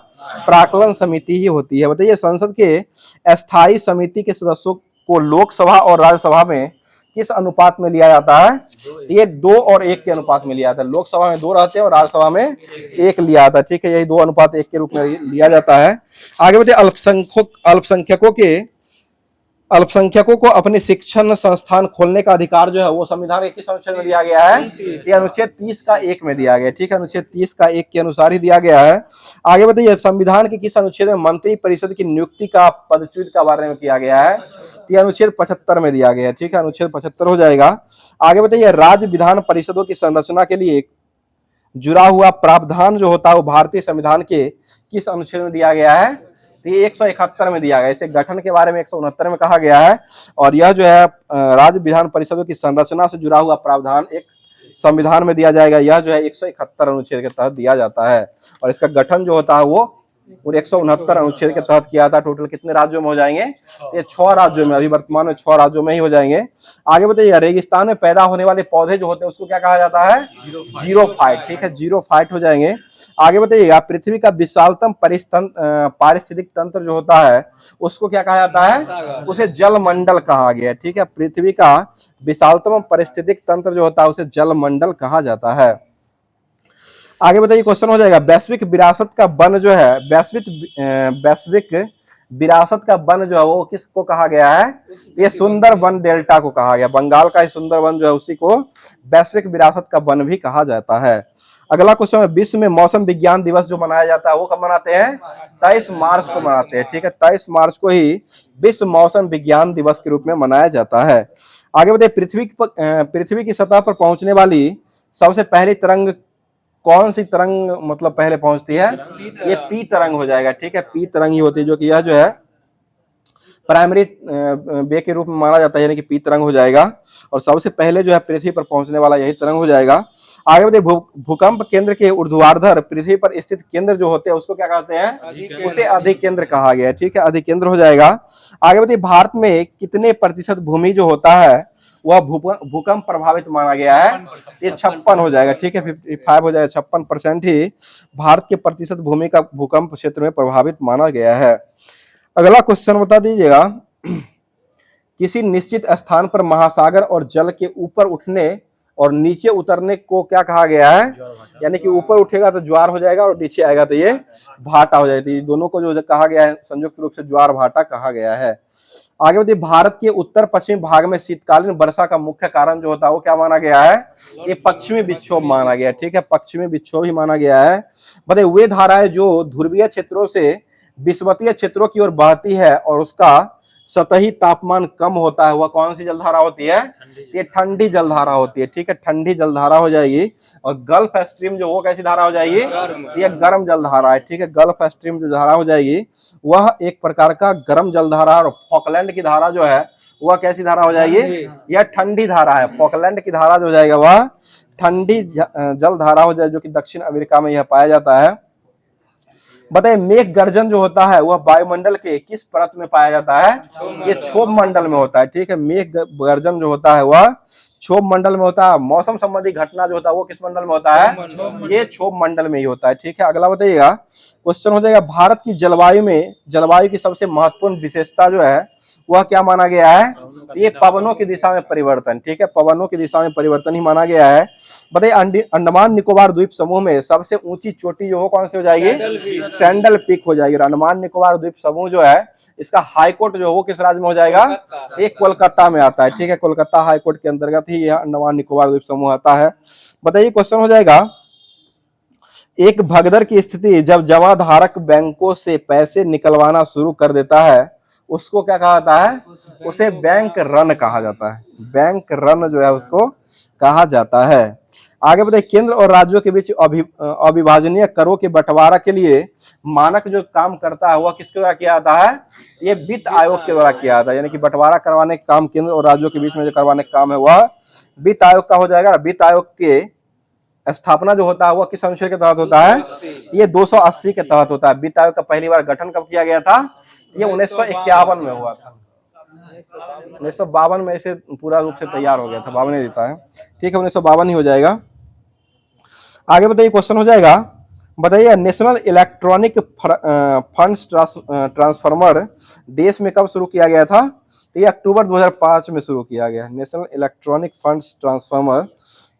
प्राक्कलन समिति ही होती है। बताइए संसद के अस्थायी समिति के सदस्यों को लोकसभा और राज्यसभा में किस अनुपात में लिया जाता है? ये 2 और 1 के अनुपात में लिया जाता है। लोकसभा में 2 रहते हैं और राज्यसभा में 1 लिया जाता है, ठीक है। यही 2:1 के रूप में लिया जाता है। आगे बताइए अल्पसंख्यकों को अपने शिक्षण संस्थान खोलने का अधिकार जो है वो संविधान के किस अनुच्छेद में दिया गया है? ये अनुच्छेद 30 का 1 में दिया गया है, ठीक है। अनुच्छेद 30 का 1 के अनुसार ही दिया गया है। आगे बताइए संविधान के किस अनुच्छेद में मंत्री परिषद की नियुक्ति का पदच्युत का बारे में किया गया है? ये अनुच्छेद 75 में दिया गया है, ठीक है। अनुच्छेद 75 हो जाएगा। आगे बताइए राज्य विधान परिषदों की संरचना के लिए जुड़ा हुआ प्रावधान जो होता है वो भारतीय संविधान के किस अनुच्छेद में दिया गया है? ये 171 में दिया गया है। इसे गठन के बारे में 169 में कहा गया है। और यह जो है राज्य विधान परिषदों की संरचना से जुड़ा हुआ प्रावधान एक संविधान में दिया जाएगा। यह जो है 171 अनुच्छेद के तहत दिया जाता है। और इसका गठन जो होता है वो 169 अनुच्छेद के तहत किया था। टोटल कितने राज्यों में हो जाएंगे? ये 6 राज्यों में, अभी वर्तमान में 6 राज्यों में ही हो जाएंगे। आगे बताइए रेगिस्तान में पैदा होने वाले पौधे जो होते हैं उसको क्या कहा जाता है? जीरोफाइट, ठीक है। जीरोफाइट हो जाएंगे। आगे बताइएगा पृथ्वी का विशालतम पारिस्थितिक तंत्र जो होता है उसको क्या कहा जाता है? उसे जलमंडल कहा गया, ठीक है। पृथ्वी का विशालतम पारिस्थितिक तंत्र जो होता है उसे जलमंडल कहा जाता है। आगे बताइए क्वेश्चन हो जाएगा, वैश्विक विरासत का वन जो है, वैश्विक विरासत का वन जो है वो किसको कहा गया है? ये सुंदर वन डेल्टा को कहा गया। बंगाल का सुंदर वन जो है उसी को वैश्विक विरासत का वन भी कहा जाता है। अगला क्वेश्चन है, विश्व में मौसम विज्ञान दिवस जो मनाया जाता है वो कब मनाते हैं? 23 मार्च को मनाते हैं। ठीक है, 23 मार्च को ही विश्व मौसम विज्ञान दिवस के रूप में मनाया जाता है। आगे बताइए, पृथ्वी की सतह पर पहुंचने वाली सबसे पहली तरंग कौन सी तरंग मतलब पहले पहुंचती है? ये पी तरंग हो जाएगा। ठीक है, पी तरंग ही होती है, जो कि यह जो है प्राइमरी वे के रूप में माना जाता है, यानी कि पी तरंग हो जाएगा। और सबसे पहले जो है पृथ्वी पर पहुंचने वाला यही तरंग हो जाएगा। आगे बढ़े, भूकंप केंद्र के ऊर्ध्वाधर पृथ्वी पर स्थित केंद्र जो होते हैं उसको क्या कहते हैं? उसे अधिकेंद्र कहा गया है। ठीक है, अधिकेंद्र हो जाएगा। आगे बढ़िए, भारत में कितने प्रतिशत भूमि जो होता है वह भूकंप प्रभावित माना गया है? ये 56 हो जाएगा। ठीक है, 55 हो जाएगा। 56% ही भारत के प्रतिशत भूमि का भूकंप क्षेत्र में प्रभावित माना गया है। अगला क्वेश्चन बता दीजिएगा, किसी निश्चित स्थान पर महासागर और जल के ऊपर उठने और नीचे उतरने को क्या कहा गया है? यानी कि ऊपर उठेगा तो ज्वार हो जाएगा और नीचे आएगा तो ये भाटा हो जाएगी। दोनों को जो कहा गया है संयुक्त रूप से ज्वार भाटा कहा गया है। आगे बढ़िए, भारत के उत्तर पश्चिमी भाग में शीतकालीन वर्षा का मुख्य कारण जो होता है वो क्या माना गया है? ये पश्चिमी विक्षोभ माना गया है। ठीक है, पश्चिमी विक्षोभ ही माना गया है। बताइए, वे धाराएं जो ध्रुवीय क्षेत्रों से विषुवतीय क्षेत्रों की ओर बहती है और उसका सतही तापमान कम होता है, वह कौन सी जलधारा होती है? ये ठंडी जलधारा होती है। ठीक है, ठंडी जलधारा हो जाएगी। और गल्फ स्ट्रीम जो वो कैसी धारा हो जाएगी? ये गर्म जलधारा है। ठीक है, गल्फ स्ट्रीम जो धारा हो जाएगी वह एक प्रकार का गर्म जलधारा। और फॉकलैंड की धारा जो है वह कैसी धारा हो जाएगी? यह ठंडी धारा है। फॉकलैंड की धारा जो हो जाएगा वह ठंडी जलधारा हो जाएगी, जो कि दक्षिण अमेरिका में यह पाया जाता है। बताइए, मेघ गर्जन जो होता है वह वायुमंडल के किस परत में पाया जाता है? ये क्षोभ मंडल में होता है। ठीक है, मेघ गर्जन जो होता है वह क्षोभ मंडल में होता है। मौसम संबंधी घटना जो होता है वो किस मंडल में होता है? ये क्षोभ मंडल में ही होता है। ठीक है, अगला बताइएगा, क्वेश्चन हो जाएगा, भारत की जलवायु की सबसे महत्वपूर्ण विशेषता जो है वह क्या माना गया है? ये पवनों की दिशा में परिवर्तन। ठीक है, पवनों की दिशा में परिवर्तन ही माना गया है। बताइए, अंडमान निकोबार द्वीप समूह में सबसे ऊंची चोटी जो हो कौन सी हो जाएगी? सैंडल पीक हो जाएगी। अंडमान निकोबार द्वीप समूह जो है इसका हाईकोर्ट जो वो किस राज्य में हो जाएगा? ये कोलकाता में आता है। ठीक है, कोलकाता हाईकोर्ट के अंतर्गत ही यह अंडमान निकोबार द्वीप समूह आता है। बताइए, क्वेश्चन हो जाएगा, एक भगदड़ की स्थिति जब जमा धारक बैंकों से पैसे निकलवाना शुरू कर देता है उसको क्या कहा जाता है? उसे बैंक रन कहा जाता है। बैंक रन जो है उसको कहा जाता है। आगे बताइए, केंद्र और राज्यों के बीच अविभाजनीय करों के बंटवारा के लिए मानक जो काम करता है वह किसके द्वारा किया जाता है? ये वित्त आयोग के द्वारा किया जाता है। यानी कि बंटवारा करवाने का काम केंद्र और राज्यों के बीच में जो करवाने का काम है वह वित्त आयोग का हो जाएगा। वित्त आयोग के स्थापना जो होता है वह किस अनुच्छेद के तहत होता है? ये 280 के तहत होता है। वित्त आयोग का पहली बार गठन कब किया गया था? ये 1951 में हुआ था। 1952 में इसे पूरा रूप से तैयार हो गया था। 52 देता है। ठीक है, 1952 ही हो जाएगा। आगे बताइए, क्वेश्चन हो जाएगा, बताइए, नेशनल इलेक्ट्रॉनिक फंड्स ट्रांसफॉर्मर देश में कब शुरू किया गया था? ये अक्टूबर 2005 में शुरू किया गया। नेशनल इलेक्ट्रॉनिक फंड्स ट्रांसफॉर्मर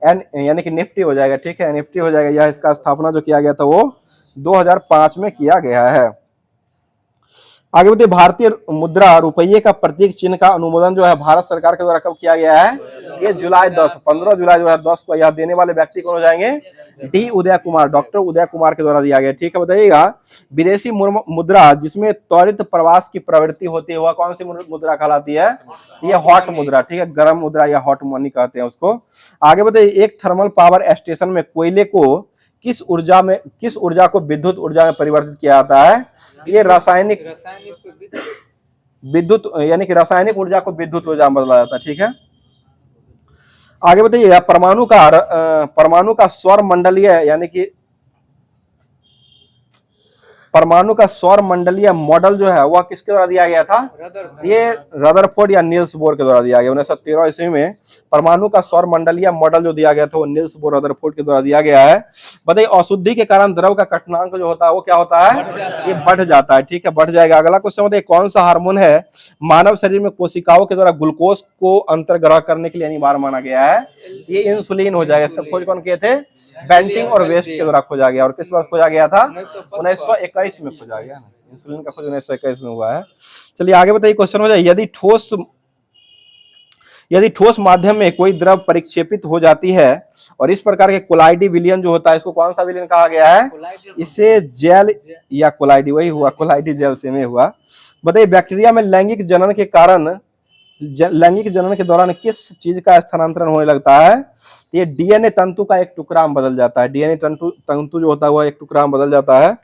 यानी कि निफ्टी हो जाएगा। ठीक है, निफ्टी हो जाएगा। यह इसका स्थापना जो किया गया था वो 2005 में किया गया है। आगे बढ़िए, भारतीय मुद्रा रुपये का प्रतीक चिन्ह का अनुमोदन जो है भारत सरकार के द्वारा कब किया गया है? ये 15 जुलाई 2010 को। यह देने वाले व्यक्ति कौन हो जाएंगे? डी उदय कुमार, डॉक्टर उदय कुमार के द्वारा दिया गया। ठीक है, बताइएगा, विदेशी मुद्रा जिसमें त्वरित प्रवास की प्रवृत्ति होती है वह कौन सी मुद्रा कहलाती है? ये हॉट मुद्रा। ठीक है, गर्म मुद्रा या हॉट मनी कहते हैं उसको। आगे बताइए, एक थर्मल पावर स्टेशन में कोयले को किस ऊर्जा को विद्युत ऊर्जा में परिवर्तित किया जाता है? ये रासायनिक विद्युत यानी कि रासायनिक ऊर्जा को विद्युत ऊर्जा में बदला जाता है। ठीक है, आगे बताइए, परमाणु का सौर मंडलीय यानी कि परमाणु का सौर मंडलीय मॉडल जो है वह किसके द्वारा दिया गया था? ये रदरफोर्ड या नील्स बोर के द्वारा दिया गया। 1913 ईस्वी में परमाणु का सौर मंडलीय मॉडल जो दिया गया था वो नील्स बोर रदरफोर्ड के द्वारा दिया गया है। बताइए अशुद्धि के कारण द्रव का कठनांक जो होता है वो क्या होता है? ये बढ़ जाता है। ठीक है, बढ़ जाएगा। अगला क्वेश्चन बताइए कौन सा हार्मोन है मानव शरीर में कोशिकाओं के द्वारा ग्लूकोज को अंतर्ग्रह करने के लिए अनिवार्य माना गया है? ये इंसुलिन हो जाएगा। इसका खोज कौन किए थे? बेंटिंग और वेस्ट के द्वारा खोजा गया। और किस वर्ष खोजा गया था? 1921 में खोजा गया। इंसुलिन का खोज 1921 में हुआ है। चलिए आगे बताइए क्वेश्चन हो जाए यदि ठोस माध्यम में कोई द्रव परिक्षेपित हो जाती है और इस प्रकार के कोलाइडी विलयन जो होता है इसको कौन सा विलयन कहा गया है? इसे जेल या कोलाइडी, वही हुआ, कोलाइडी जेल से में हुआ। बताइए बैक्टीरिया में लैंगिक जनन के दौरान किस चीज का स्थानांतरण होने लगता है? ये डीएनए तंतु का एक टुकड़ा में बदल जाता है। डीएनए तंतु जो होता है वह एक टुकड़ा में बदल जाता है।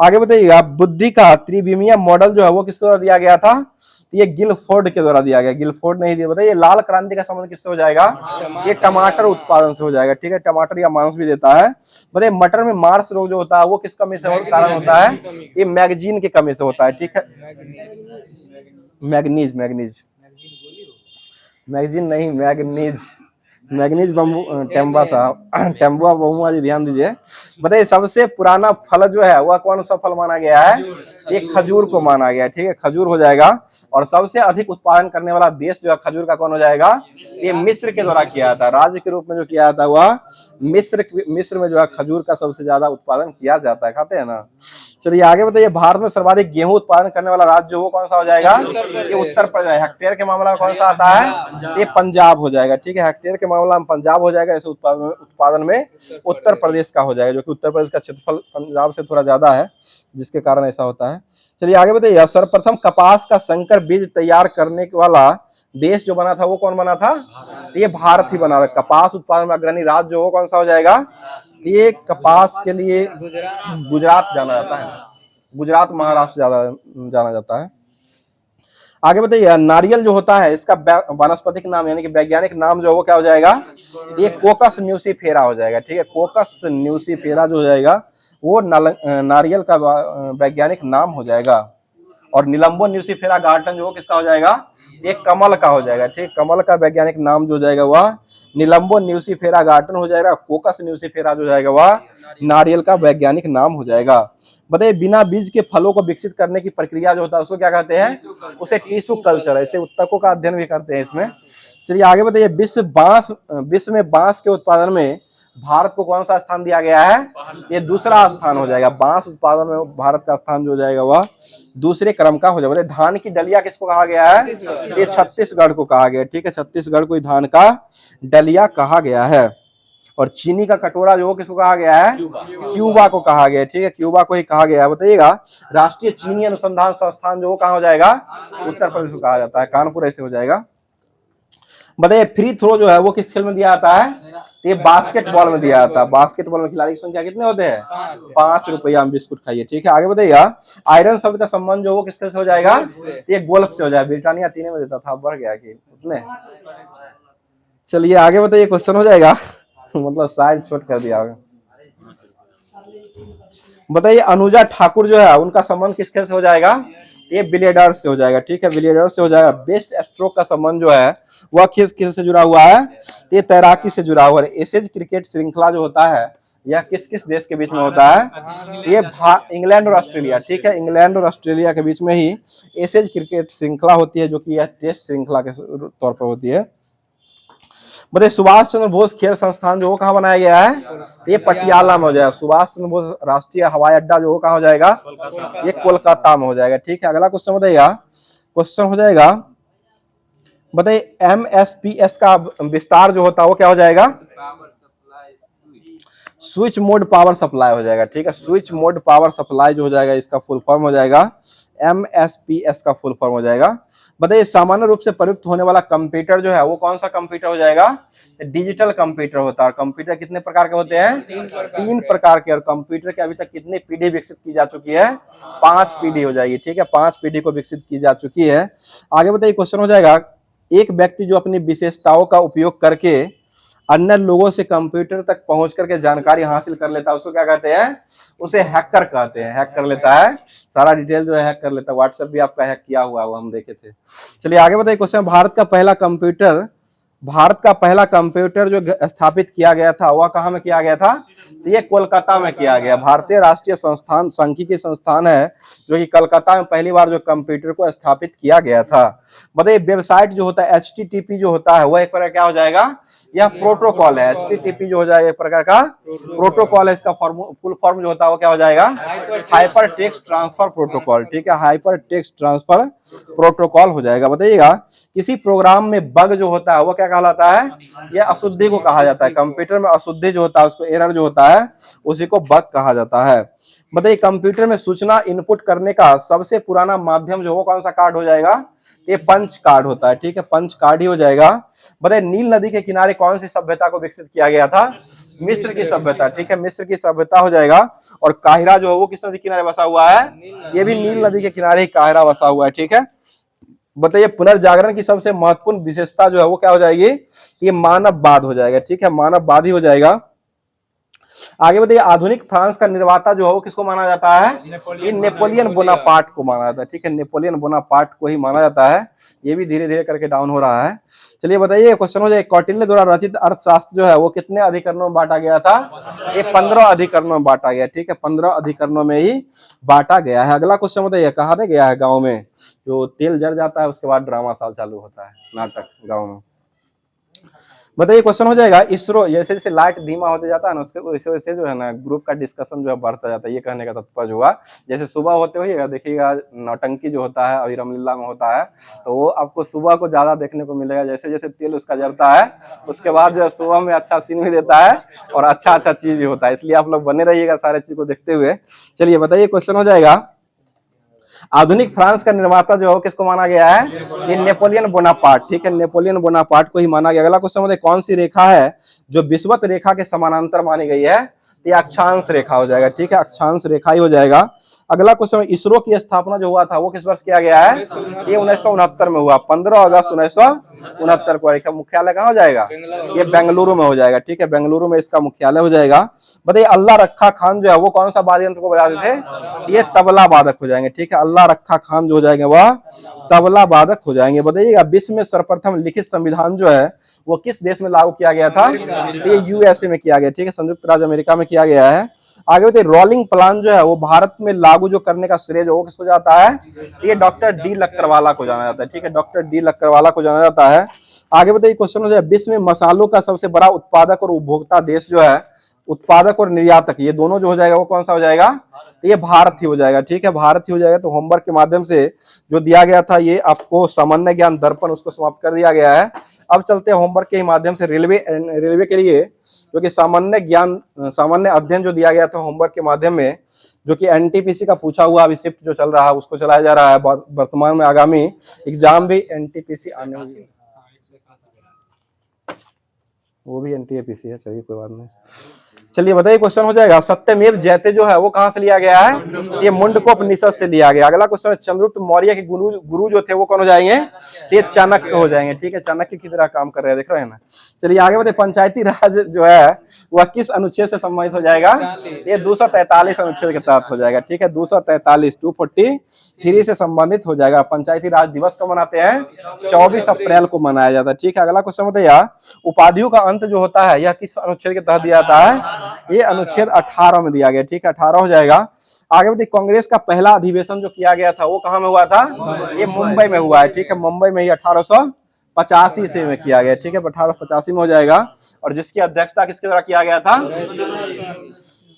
आगे बताइएगा बुद्धि का त्रिविमीय मॉडल जो है वो किसके द्वारा दिया गया था? ये गिलफोर्ड के द्वारा दिया गया। गिलफोर्ड नहीं दिया। बताइए लाल क्रांति का संबंध किससे हो जाएगा? ये टमाटर उत्पादन से हो जाएगा। ठीक है, टमाटर या मांस भी देता है। बताइए मटर में मार्स रोग जो होता है वो किस कमी से कारण होता है? ये मैगजीन की कमी से होता है। ठीक है, मैगजीन नहीं, मैग्नीज बम्बू टेम्बा साहब, टेम्बुआ बम्बुआ जी ध्यान दीजिए। बताइए सबसे पुराना फल जो है वह कौन सा फल माना गया है? ये खजूर को माना गया है। ठीक है, खजूर हो जाएगा। और सबसे अधिक उत्पादन करने वाला देश जो है खजूर का कौन हो जाएगा? ये मिस्र के द्वारा किया था। राज्य के रूप में जो किया था वह मिस्र में जो है खजूर का सबसे ज्यादा उत्पादन किया जाता है। खाते हैं ना। चलिए आगे बताइए भारत में सर्वाधिक गेहूं उत्पादन करने वाला राज्य वो कौन सा हो जाएगा? ये उत्तर प्रदेश। हेक्टेयर के मामला में कौन सा आता है? ये पंजाब हो जाएगा। ठीक है, हेक्टेयर के मामला में पंजाब हो जाएगा। ऐसे उत्पादन में उत्तर प्रदेश का हो जाएगा, जो कि उत्तर प्रदेश का क्षेत्रफल पंजाब से थोड़ा ज्यादा है, जिसके कारण ऐसा होता है। चलिए आगे बताइए सर्वप्रथम कपास का संकर बीज तैयार करने वाला देश जो बना था वो कौन बना था? ये भारत ही बना। कपास उत्पादन में अग्रणी राज्य जो वो कौन सा हो जाएगा? ये कपास के लिए गुजरात जाना जाता है। गुजरात महाराष्ट्र ज्यादा जाना जाता है। आगे बताइए नारियल जो होता है इसका वानस्पतिक नाम यानी कि वैज्ञानिक नाम जो है वो क्या हो जाएगा? ये कोकस न्यूसीफेरा हो जाएगा। ठीक है, कोकस न्यूसीफेरा जो हो जाएगा वो नारियल का वैज्ञानिक नाम हो जाएगा। और निलंबो न्यूसीफेरा गार्टन जो किसका हो जाएगा? एक कमल का हो जाएगा। ठीक, कमल का वैज्ञानिक नाम जो हो जाएगा वह निलंबो न्यूसीफेरा गार्टन हो जाएगा। कोकस न्यूसीफेरा जो जाएगा वह नारियल का वैज्ञानिक नाम हो जाएगा। बताइए बिना बीज के फलों को विकसित करने की प्रक्रिया जो होता है उसको क्या कहते हैं? उसे टिश्यू कल्चर। ऐसे उत्तकों का अध्ययन भी करते हैं इसमें। चलिए आगे बताइए विश्व में बांस के उत्पादन में भारत को कौन सा स्थान दिया गया है? ये दूसरा स्थान हो जाएगा। बांस उत्पादन में भारत का स्थान जो जाएगा वह दूसरे क्रम का हो जाएगा। धान की डलिया किसको कहा गया है? ये छत्तीसगढ़ को कहा गया। ठीक है, छत्तीसगढ़ को धान का डलिया कहा गया है। और चीनी का कटोरा जो किसको कहा गया है? क्यूबा को कहा गया है। ठीक है, क्यूबा को ही कहा गया है। बताइएगा राष्ट्रीय चीनी अनुसंधान संस्थान जो कहाँ हो जाएगा? उत्तर प्रदेश को कहा जाता है, कानपुर ऐसे हो जाएगा। बताइए फ्री थ्रो जो है वो किस खेल में दिया जाता है? ये बास्केटबॉल में दिया जाता है। बास्केटबॉल में खिलाड़ी की संख्या कितने होते हैं? 5 रुपया में बिस्कुट खाइए। ठीक है, आगे बताइएगा आयरन शब्द का संबंध जो वो किस खेल से हो जाएगा? ये गोल्फ से हो जाएगा। ब्रिटानिया 3 में देता था, बढ़ गया कि उतने। चलिए आगे बताइए क्वेश्चन हो जाएगा मतलब साइड छोट कर दिया होगा। बताइए अनुजा ठाकुर जो है उनका संबंध किस खेल से हो जाएगा? ये बिलियर्ड्स से हो जाएगा। ठीक है, बिलियर्ड्स से हो जाएगा। बेस्ट स्ट्रोक का संबंध जो है वह किस खेल से जुड़ा हुआ है? ये तैराकी से जुड़ा हुआ है। एशेज क्रिकेट श्रृंखला जो होता है यह किस किस देश के बीच में होता है? ये इंग्लैंड और ऑस्ट्रेलिया। ठीक है, इंग्लैंड और ऑस्ट्रेलिया के बीच में ही एशेज क्रिकेट श्रृंखला होती है, जो कि यह टेस्ट श्रृंखला के तौर पर होती है। बताइए सुभाष चंद्र बोस खेल संस्थान जो कहाँ बनाया गया है? ये पटियाला में हो जाएगा। सुभाष चंद्र बोस राष्ट्रीय हवाई अड्डा जो कहाँ हो जाएगा? ये कोलकाता में हो जाएगा। ठीक है, अगला क्वेश्चन बताइएगा। क्वेश्चन हो जाएगा बताइए MSPS का विस्तार जो होता है वो क्या हो जाएगा? स्विच मोड पावर सप्लाई हो जाएगा। ठीक है, स्विच मोड पावर सप्लाई जो हो जाएगा इसका फुल फॉर्म हो जाएगा MSPS का फुल फॉर्म हो जाएगा। बताइए सामान्य रूप से प्रयुक्त होने वाला कंप्यूटर जो है वो कौन सा कंप्यूटर हो जाएगा? डिजिटल कंप्यूटर होता है। कंप्यूटर कितने प्रकार के होते हैं? 3 प्रकार के। और कंप्यूटर के अभी तक कितनी पीढ़ी विकसित की जा चुकी है? 5 पीढ़ी हो जाएगी। ठीक है, 5 पीढ़ी को विकसित की जा चुकी है। आगे बताइए क्वेश्चन हो जाएगा एक व्यक्ति जो अपनी विशेषताओं का उपयोग करके अन्य लोगों से कंप्यूटर तक पहुंच करके जानकारी हासिल कर लेता है, उसको क्या कहते हैं? उसे हैकर कहते हैं। हैक कर लेता है, सारा डिटेल जो है हैक कर लेता है। व्हाट्सएप भी आपका हैक किया हुआ है, वो हम देखे थे। चलिए आगे बताइए क्वेश्चन, भारत का पहला कंप्यूटर जो स्थापित किया गया था वह कहाँ में किया गया था? ये कोलकाता में किया गया। भारतीय राष्ट्रीय संस्थान सांख्यिकी संस्थान है जो कि कलकत्ता में पहली बार जो कंप्यूटर को स्थापित किया गया था। बताइए वेबसाइट जो होता है HTTP जो होता है वह एक प्रकार क्या हो जाएगा? यह प्रोटोकॉल है। HTTP जो हो जाएगा एक प्रकार का प्रोटोकॉल है। इसका फुल फॉर्म जो होता है वो क्या हो जाएगा? Hyper text transfer protocol. ठीक है, हाइपर टेक्स्ट ट्रांसफर प्रोटोकॉल हो जाएगा। बताइएगा किसी प्रोग्राम में बग जो होता है वो क्या कहलाता है? यह अशुद्धि को कहा जाता है। कंप्यूटर में अशुद्धि जो होता है उसको एरर जो होता है उसी को बग कहा जाता है। बताइए कंप्यूटर में सूचना इनपुट करने का सबसे पुराना माध्यम जो वो कौन सा कार्ड हो जाएगा? ये पंच कार्ड होता है। ठीक है, पंच कार्ड ही हो जाएगा। बताइए नील नदी के किनारे कौन सी सभ्यता को विकसित किया गया था? मिस्र की सभ्यता। ठीक है, मिस्र की सभ्यता हो जाएगा। और काहिरा जो है वो किस नदी के किनारे बसा हुआ है? ये भी नील नदी के किनारे ही काहिरा बसा हुआ है। ठीक है, बताइए पुनर्जागरण की सबसे महत्वपूर्ण विशेषता जो है वो क्या हो जाएगी? ये मानववाद हो जाएगा। ठीक है, मानववाद ही हो जाएगा। आगे बताइए आधुनिक फ्रांस का निर्माता जो है वो किसको माना जाता है? ये नेपोलियन बोनापार्ट को माना जाता है। ठीक है, नेपोलियन बोनापार्ट को ही माना जाता है। ये भी धीरे धीरे करके डाउन हो रहा है। चलिए बताइए क्वेश्चन हो जाए, कौटिल्य द्वारा रचित अर्थशास्त्र जो है वो कितने अधिकरणों में बांटा गया था? ये 15 अधिकरणों में बांटा गया। ठीक है, 15 अधिकरणों में ही बांटा गया है। अगला क्वेश्चन बताइए, कहा गया है गाँव में जो तेल जल जाता है उसके बाद ड्रामा साल चालू होता है, नाटक गाँव में। बताइए क्वेश्चन हो जाएगा, इसरो जैसे जैसे लाइट धीमा होते जाता है ना उसके वैसे वैसे जो है ना ग्रुप का डिस्कशन जो है बढ़ता जाता है। ये कहने का तात्पर्य होगा जैसे सुबह होते हुए देखिएगा नौटंकी जो होता है अभी रामलीला में होता है तो वो आपको सुबह को ज्यादा देखने को मिलेगा। जैसे जैसे तेल उसका जलता है उसके बाद जो है सुबह में अच्छा सीन भी देता है और अच्छा अच्छा चीज भी होता है। इसलिए आप लोग बने रहिएगा सारे चीज को देखते हुए। चलिए बताइए क्वेश्चन हो जाएगा, आधुनिक फ्रांस का निर्माता जो है किसको माना गया है? ये नेपोलियन बोनापार्ट। ठीक है, नेपोलियन बोनापार्ट को ही माना गया। अगला क्वेश्चन बताइए, कौन सी रेखा है जो विषुवत रेखा के समानांतर मानी गई है? ये अक्षांश रेखा हो जाएगा। ठीक है, अक्षांश रेखा ही हो जाएगा। अगला क्वेश्चन, इसरो की स्थापना जो हुआ था वो किस वर्ष किया गया है? ये 1969 में हुआ, 15 अगस्त 1969 को। मुख्यालय कहाँ हो जाएगा? ये बेंगलुरु में हो जाएगा। ठीक है, बेंगलुरु में इसका मुख्यालय हो जाएगा। बताइए अल्लाह रखा खान जो है वो कौन सा वाद्य यंत्र को बजाते थे? ये तबला वादक हो जाएंगे। ठीक है, अल्लाह रखा खान जो हो जाएंगे वह तबला वादक हो जाएंगे। बताइएगा विश्व में सर्वप्रथम लिखित संविधान जो है वो किस देश में लागू किया गया था? ये USA में किया गया। ठीक है, संयुक्त राज्य अमेरिका में किया गया है। आगे बताइए रोलिंग प्लान जो है वो भारत में लागू जो करने का श्रेय जो वो किसको जाता है? ये डॉक्टर डी लक्करवाला को जाना जाता है। ठीक है, डॉक्टर डी लक्करवाला को जाना जाता है। आगे बताइए क्वेश्चन हो जाए, विश्व में मसालों का सबसे बड़ा उत्पादक और उपभोक्ता देश जो है, उत्पादक और निर्यातक ये दोनों जो हो जाएगा वो कौन सा हो जाएगा? तो ये भारत ही हो जाएगा। ठीक है, भारत ही हो जाएगा। तो होमवर्क के माध्यम से जो दिया गया था ये आपको सामान्य ज्ञान दर्पण उसको समाप्त कर दिया गया है। अब चलते हैं होमवर्क के माध्यम से रेलवे के लिए जो कि सामान्य ज्ञान सामान्य अध्ययन जो दिया गया था होमवर्क के माध्यम में, जो कि NTPC का पूछा हुआ अभी शिफ्ट जो चल रहा है उसको चलाया जा रहा है। वर्तमान में आगामी एग्जाम भी NTPC आने वाली, वो भी NTPC है। चलिए कोई बात नहीं। चलिए बताइए क्वेश्चन हो जाएगा, सत्यमेव जयते जो है वो कहां से लिया गया है? ये मुंडकोपनिषद से लिया गया। अगला क्वेश्चन है, चंद्रगुप्त मौर्य के गुरु जो थे वो कौन हो जाएंगे? ये चाणक्य हो जाएंगे। ठीक है, चाणक्य की तरह काम कर रहे हैं, देख रहे हैं ना। चलिए आगे बताइए पंचायती राज जो है वह किस अनुच्छेद से संबंधित हो जाएगा? ये 243 अनुच्छेद के तहत हो जाएगा। ठीक है, 243 से संबंधित हो जाएगा। पंचायती राज दिवस कब मनाते हैं? 24 अप्रैल को मनाया जाता है। ठीक है, अगला क्वेश्चन बताइए, उपाधियों का अंत जो होता है यह किस अनुच्छेद के तहत दिया जाता है? ये अनुच्छेद 18 में दिया गया। ठीक है, 18 हो जाएगा। आगे बताइए कांग्रेस का पहला अधिवेशन जो किया गया था वो कहां में हुआ था? ये मुंबई में हुआ है। ठीक है, मुंबई में ही 1885 से में किया गया। ठीक है, 1885 में हो जाएगा। और जिसकी अध्यक्षता किसके द्वारा किया गया था?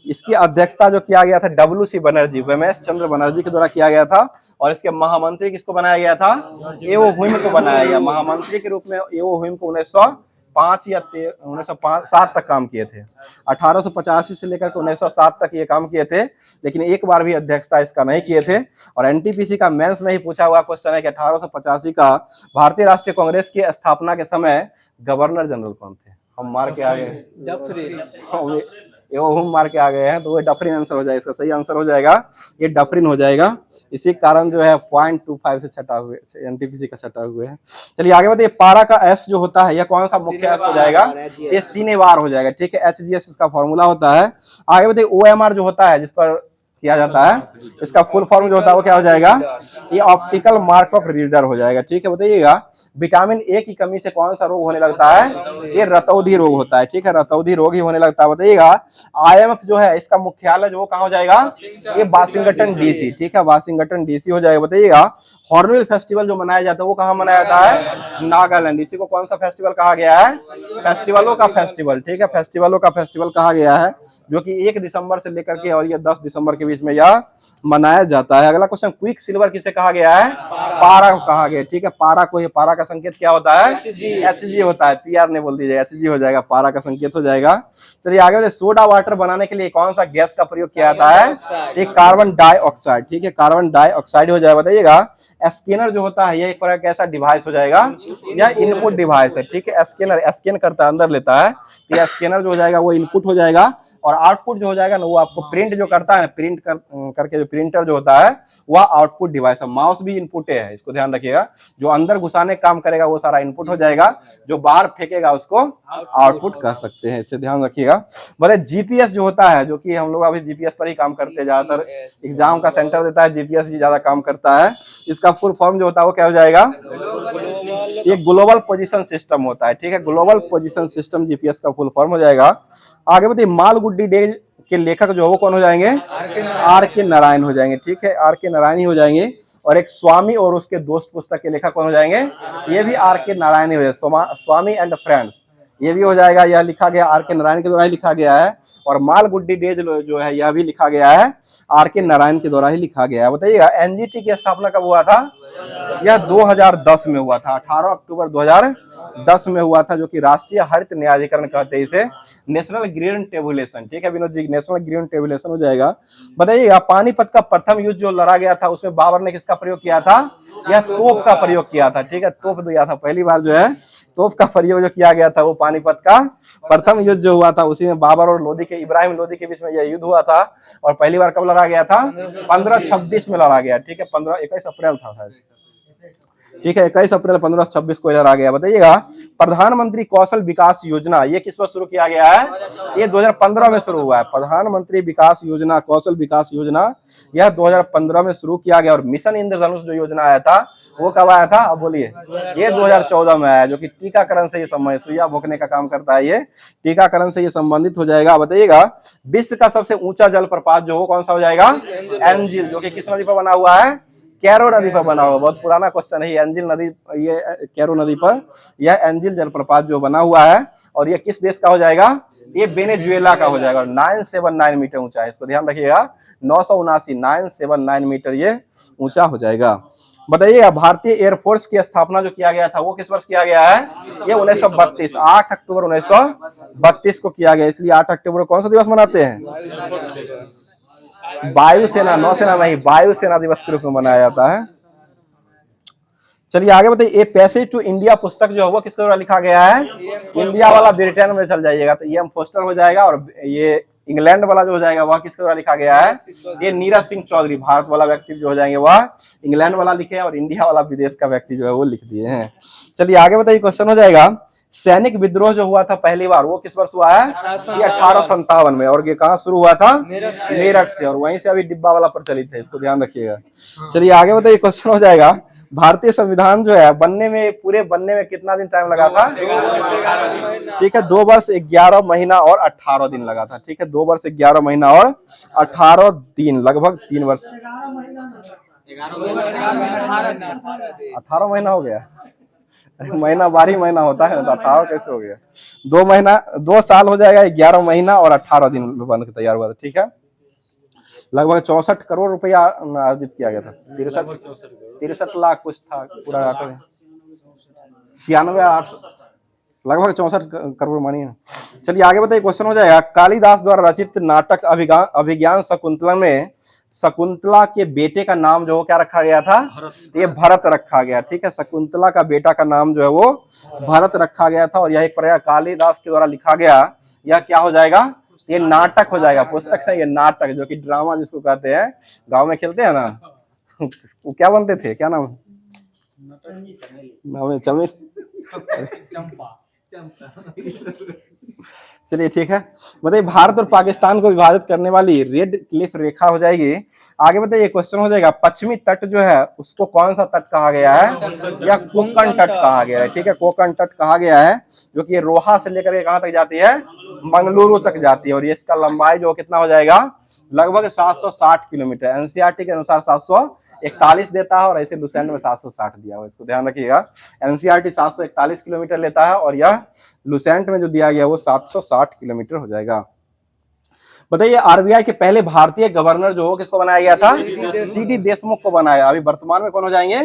इसकी अध्यक्षता जो किया गया था WC बनर्जी, वमेश चंद्र बनर्जी के द्वारा किया गया था। और इसके महामंत्री किसको बनाया गया था? एओ ह्यूम को बनाया गया। महामंत्री के रूप में एओ ह्यूम को 1905 या 1907 तक काम किए थे। 1885 से लेकर 1907 तक ये काम किए थे, लेकिन एक बार भी अध्यक्षता इसका नहीं किए थे। और NTPC का मेंस में ही पूछा हुआ क्वेश्चन है कि 1885 का भारतीय राष्ट्रीय कांग्रेस की स्थापना के समय गवर्नर जनरल कौन थे? हम मार के आगे ये ओम मार के आ गए हैं, तो वो डफरिन आंसर हो जाएगा, इसका सही आंसर हो जाएगा ये डफरिन हो जाएगा। इसी कारण जो है 0.25 से छटा हुए, एनटीपीसी का छटा हुए है। चलिए आगे बताइए, पारा का एस जो होता है, यह कौन सा मुख्य एस हो जाएगा, ये सीनेवार हो जाएगा, ठीक है, एचजीएस इसका फॉर्मूला होता है। आगे बताइए, ओएमआर जो होता है जिस पर किया जाता है, इसका फुल फॉर्म जो होता है वो क्या हो जाएगा, ये ऑप्टिकल मार्क ऑफ रीडर हो जाएगा, ठीक है। बताइएगा, विटामिन ए की कमी से कौन सा रोग होने लगता है, ये रतौंधी रोग होता है, ठीक है, रतौंधी रोग ही होने लगता है। बताइएगा, आईएमएफ जो है इसका मुख्यालय जो कहाँ हो जाएगा, ये वाशिंगटन डीसी, ठीक है, वाशिंगटन डीसी हो जाएगा। बताइएगा, हॉर्नबिल फेस्टिवल जो मनाया जाता है वो कहाँ मनाया जाता है, नागालैंड। इसी को कौन सा फेस्टिवल कहा गया है, फेस्टिवलों का फेस्टिवल, ठीक है, फेस्टिवलों का फेस्टिवल कहा गया है, जो कि 1 दिसंबर से लेकर के और ये 10 दिसंबर के बीच में यह मनाया जाता है। अगला क्वेश्चन, क्विक सिल्वर किसे कहा गया है, पारा को कहा गया, ठीक है, पारा को, ये पारा का संकेत क्या होता है, एचजी होता है, पीआर ने बोल दीजिए, एचजी हो जाएगा, पारा का संकेत हो जाएगा। चलिए आगे बढ़े, सोडा वाटर बनाने के लिए कौन सा गैस का प्रयोग किया जाता है, एक कार्बन डाइऑक्साइड, ठीक है, कार्बन डाइऑक्साइड हो जाएगा। बताइएगा, स्कैनर जो होता है यह एक प्रकार कैसा डिवाइस हो जाएगा, यह इनपुट डिवाइस है, ठीक है, स्कैनर स्कैन करता है, अंदर लेता है, यह स्कैनर जो हो जाएगा वो इनपुट हो जाएगा, और आउटपुट जो हो जाएगा ना वो आपको प्रिंट जो करता है, प्रिंट करके जो प्रिंटर जो होता है वह आउटपुट डिवाइस है। माउस भी इनपुट है, इसको ध्यान रखिएगा, जो अंदर घुसाने काम करेगा वो सारा इनपुट हो जाएगा, जो बाहर फेंकेगा उसको आउटपुट कह सकते हैं, इससे ध्यान रखिएगा। बोले जीपीएस जो होता है, जो कि हम लोग अभी जीपीएस पर ही काम करते हैं, ज्यादातर एग्जाम का सेंटर देता है जीपीएस ही ज्यादा काम करता है, इसका फुल फॉर्म जो होता है वो क्या हो जाएगा, ये ग्लोबल पोजीशन सिस्टम होता है, ठीक है, ग्लोबल पोजीशन सिस्टम जीपीएस का फुल फॉर्म हो जाएगा। आगे बताइए, मालगुडी डेज के लेखक जो है वो कौन हो जाएंगे, आर के नारायण हो जाएंगे, ठीक है, आर के नारायण ही हो जाएंगे। और एक स्वामी और उसके दोस्त पुस्तक के लेखक कौन हो जाएंगे, ये भी आर के नारायण ही हो जाएंगे, स्वामी एंड फ्रेंड्स, ये भी हो जाएगा, यह लिखा गया आर के नारायण के द्वारा ही लिखा गया है। और मालगुडी डेज जो है यह भी लिखा गया है आर के नारायण के द्वारा ही लिखा गया है। बताइएगा, एनजीटी की स्थापना कब हुआ था, यह 2010 में हुआ था, 18 अक्टूबर 2010 में हुआ था, जो कि राष्ट्रीय हरित न्यायाधिकरण कहते हैं इसे, नेशनल ग्रीन टेबुलेशन, ठीक है Vinod ji, national green tabulation हो जाएगा। बताइएगा, पानीपत का प्रथम युद्ध जो लड़ा गया था उसमें बाबर ने किसका प्रयोग किया था, यह तोप का प्रयोग किया था, ठीक है, तोप दिया था, पहली बार जो है तोप का प्रयोग जो किया गया था वो पानीपत का प्रथम युद्ध जो हुआ था, उसी में बाबर और लोधी के, इब्राहिम लोधी के बीच में यह युद्ध हुआ था। और पहली बार कब लड़ा गया था, 1526 में लड़ा गया, ठीक है, 21 अप्रैल था, ठीक है, 21 अप्रैल 1526 को इधर आ गया। बताइएगा, प्रधानमंत्री कौशल विकास योजना ये किस पर शुरू किया गया है, ये 2015 में शुरू हुआ है, प्रधानमंत्री विकास योजना, कौशल विकास योजना, यह 2015 में शुरू किया गया। और मिशन इंद्रधनुष जो योजना आया था वो कब आया था, अब बोलिए, ये 2014 में आया, जो कि टीकाकरण से ये संबंधित, सुइया भोंकने का काम करता है, ये टीकाकरण से ये संबंधित हो जाएगा। बताइएगा, विश्व का सबसे ऊंचा जलप्रपात जो हो कौन सा हो जाएगा, एंजिल, जो कि किस नदी पर बना हुआ है, कैरो नदी पर बना हुआ, बहुत पुराना क्वेश्चन है, एंजिल नदी, ये कैरो नदी पर यह एंजिल जलप्रपात जो बना हुआ है। और ये किस देश का हो जाएगा, ये वेनेजुएला का हो जाएगा, 979 मीटर ऊंचा है, इसको ध्यान रखिएगा, 979 मीटर ये ऊंचा हो जाएगा। बताइएगा, भारतीय एयरफोर्स की स्थापना जो किया गया था वो किस वर्ष किया गया है, ये 1932, 8 अक्टूबर 1932 को किया गया, इसलिए 8 अक्टूबर को कौन सा दिवस मनाते हैं, वायुसेना, नौसेना नहीं, वायुसेना दिवस के रूप में मनाया जाता है। चलिए आगे बताइए, ए पैसेज टू इंडिया पुस्तक जो है वो किसके द्वारा लिखा गया है, इंडिया वाला ब्रिटेन में चल जाइएगा तो एम फोस्टर हो जाएगा, और ये इंग्लैंड वाला जो हो जाएगा वह किसके द्वारा लिखा गया है, ये नीरज सिंह चौधरी, भारत वाला व्यक्ति जो हो जाएंगे वह इंग्लैंड वाला लिखे हैं, और इंडिया वाला विदेश का व्यक्ति जो है वो लिख दिए हैं। चलिए आगे बताइए, क्वेश्चन हो जाएगा, सैनिक विद्रोह जो हुआ था पहली बार वो किस वर्ष हुआ है, ये 1857 में, और ये कहाँ शुरू हुआ था, मेरठ से, और वहीं से अभी डिब्बा वाला प्रचलित है, इसको ध्यान रखिएगा। चलिए आगे बताइए, क्वेश्चन हो जाएगा, भारतीय संविधान जो है बनने में, पूरे बनने में कितना दिन टाइम लगा था, ठीक है, 2 वर्ष 11 महीना और 18 दिन लगा था, ठीक है, 2 वर्ष 11 महीना और 18 दिन, लगभग 3 वर्ष, 18 महीना हो गया, महीना 12 महीना होता है ना, 18 कैसे हो गया, 2 महीना 2 साल हो जाएगा, 11 महीना और 18 दिन बन के तैयार हुआ था, ठीक है, लगभग 64 करोड़ रुपया अर्जित किया गया था, 63 लाख कुछ था पूरा आंकड़ा, 96 लगभग 64 करोड़ मानिए। चलिए आगे बताइए, क्वेश्चन हो जाएगा, कालिदास द्वारा रचित नाटक अभिज्ञान शकुंतला में शकुंतला के बेटे का नाम जो क्या रखा गया था, ये भरत रखा गया, ठीक है, शकुंतला का बेटा का नाम जो है वो भरत रखा गया था, और यह एक प्रकार कालिदास के द्वारा लिखा गया, यह क्या हो जाएगा, ये नाटक हो जाएगा, पुस्तक नहीं, ये नाटक, जो कि ड्रामा जिसको कहते हैं, गांव में खेलते हैं ना वो क्या बनते थे, क्या नाम, नाम है चमेली, चलिए ठीक है। बताइए भारत और पाकिस्तान को विभाजित करने वाली रेड क्लिफ रेखा हो जाएगी। आगे बताइए क्वेश्चन हो जाएगा, पश्चिमी तट जो है उसको कौन सा तट कहा गया है, या कोंकण तट कहा गया है। ठीक है, कोंकण तट कहा गया है, जो कि रोहा से लेकर के कहां तक जाती है, मंगलुरु तक जाती है। और ये इसका लंबाई जो कितना हो जाएगा, लगभग 760 किलोमीटर। एनसीईआरटी के अनुसार 741 देता है, और ऐसे लुसेंट में 760 दिया हुआ, इसको ध्यान रखिएगा। एनसीईआरटी 741 किलोमीटर लेता है, और यह लुसेंट में जो दिया गया वो 760 किलोमीटर हो जाएगा। बताइए आरबीआई के पहले भारतीय गवर्नर जो हो किसको बनाया गया था, सीडी देशमुख को बनाया। अभी वर्तमान में कौन हो जाएंगे,